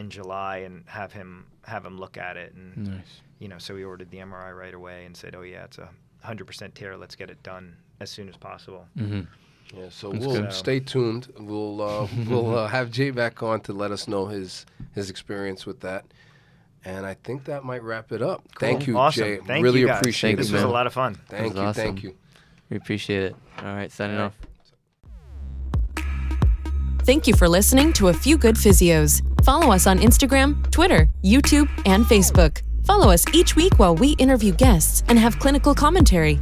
July and have him look at it. And Nice. So we ordered the MRI right away and said, oh yeah, it's a 100% tear. Let's get it done as soon as possible. Yeah, so That's we'll good. stay tuned. We'll have Jay back on to let us know his experience with that. And I think that might wrap it up. Thank you, Awesome. Jay. Thank really you guys. appreciate This it. was a man. lot of fun. Thank That you. was Thank awesome. you. We appreciate it. All right, signing off. Thank you for listening to A Few Good Physios. Follow us on Instagram, Twitter, YouTube, and Facebook. Follow us each week while we interview guests and have clinical commentary.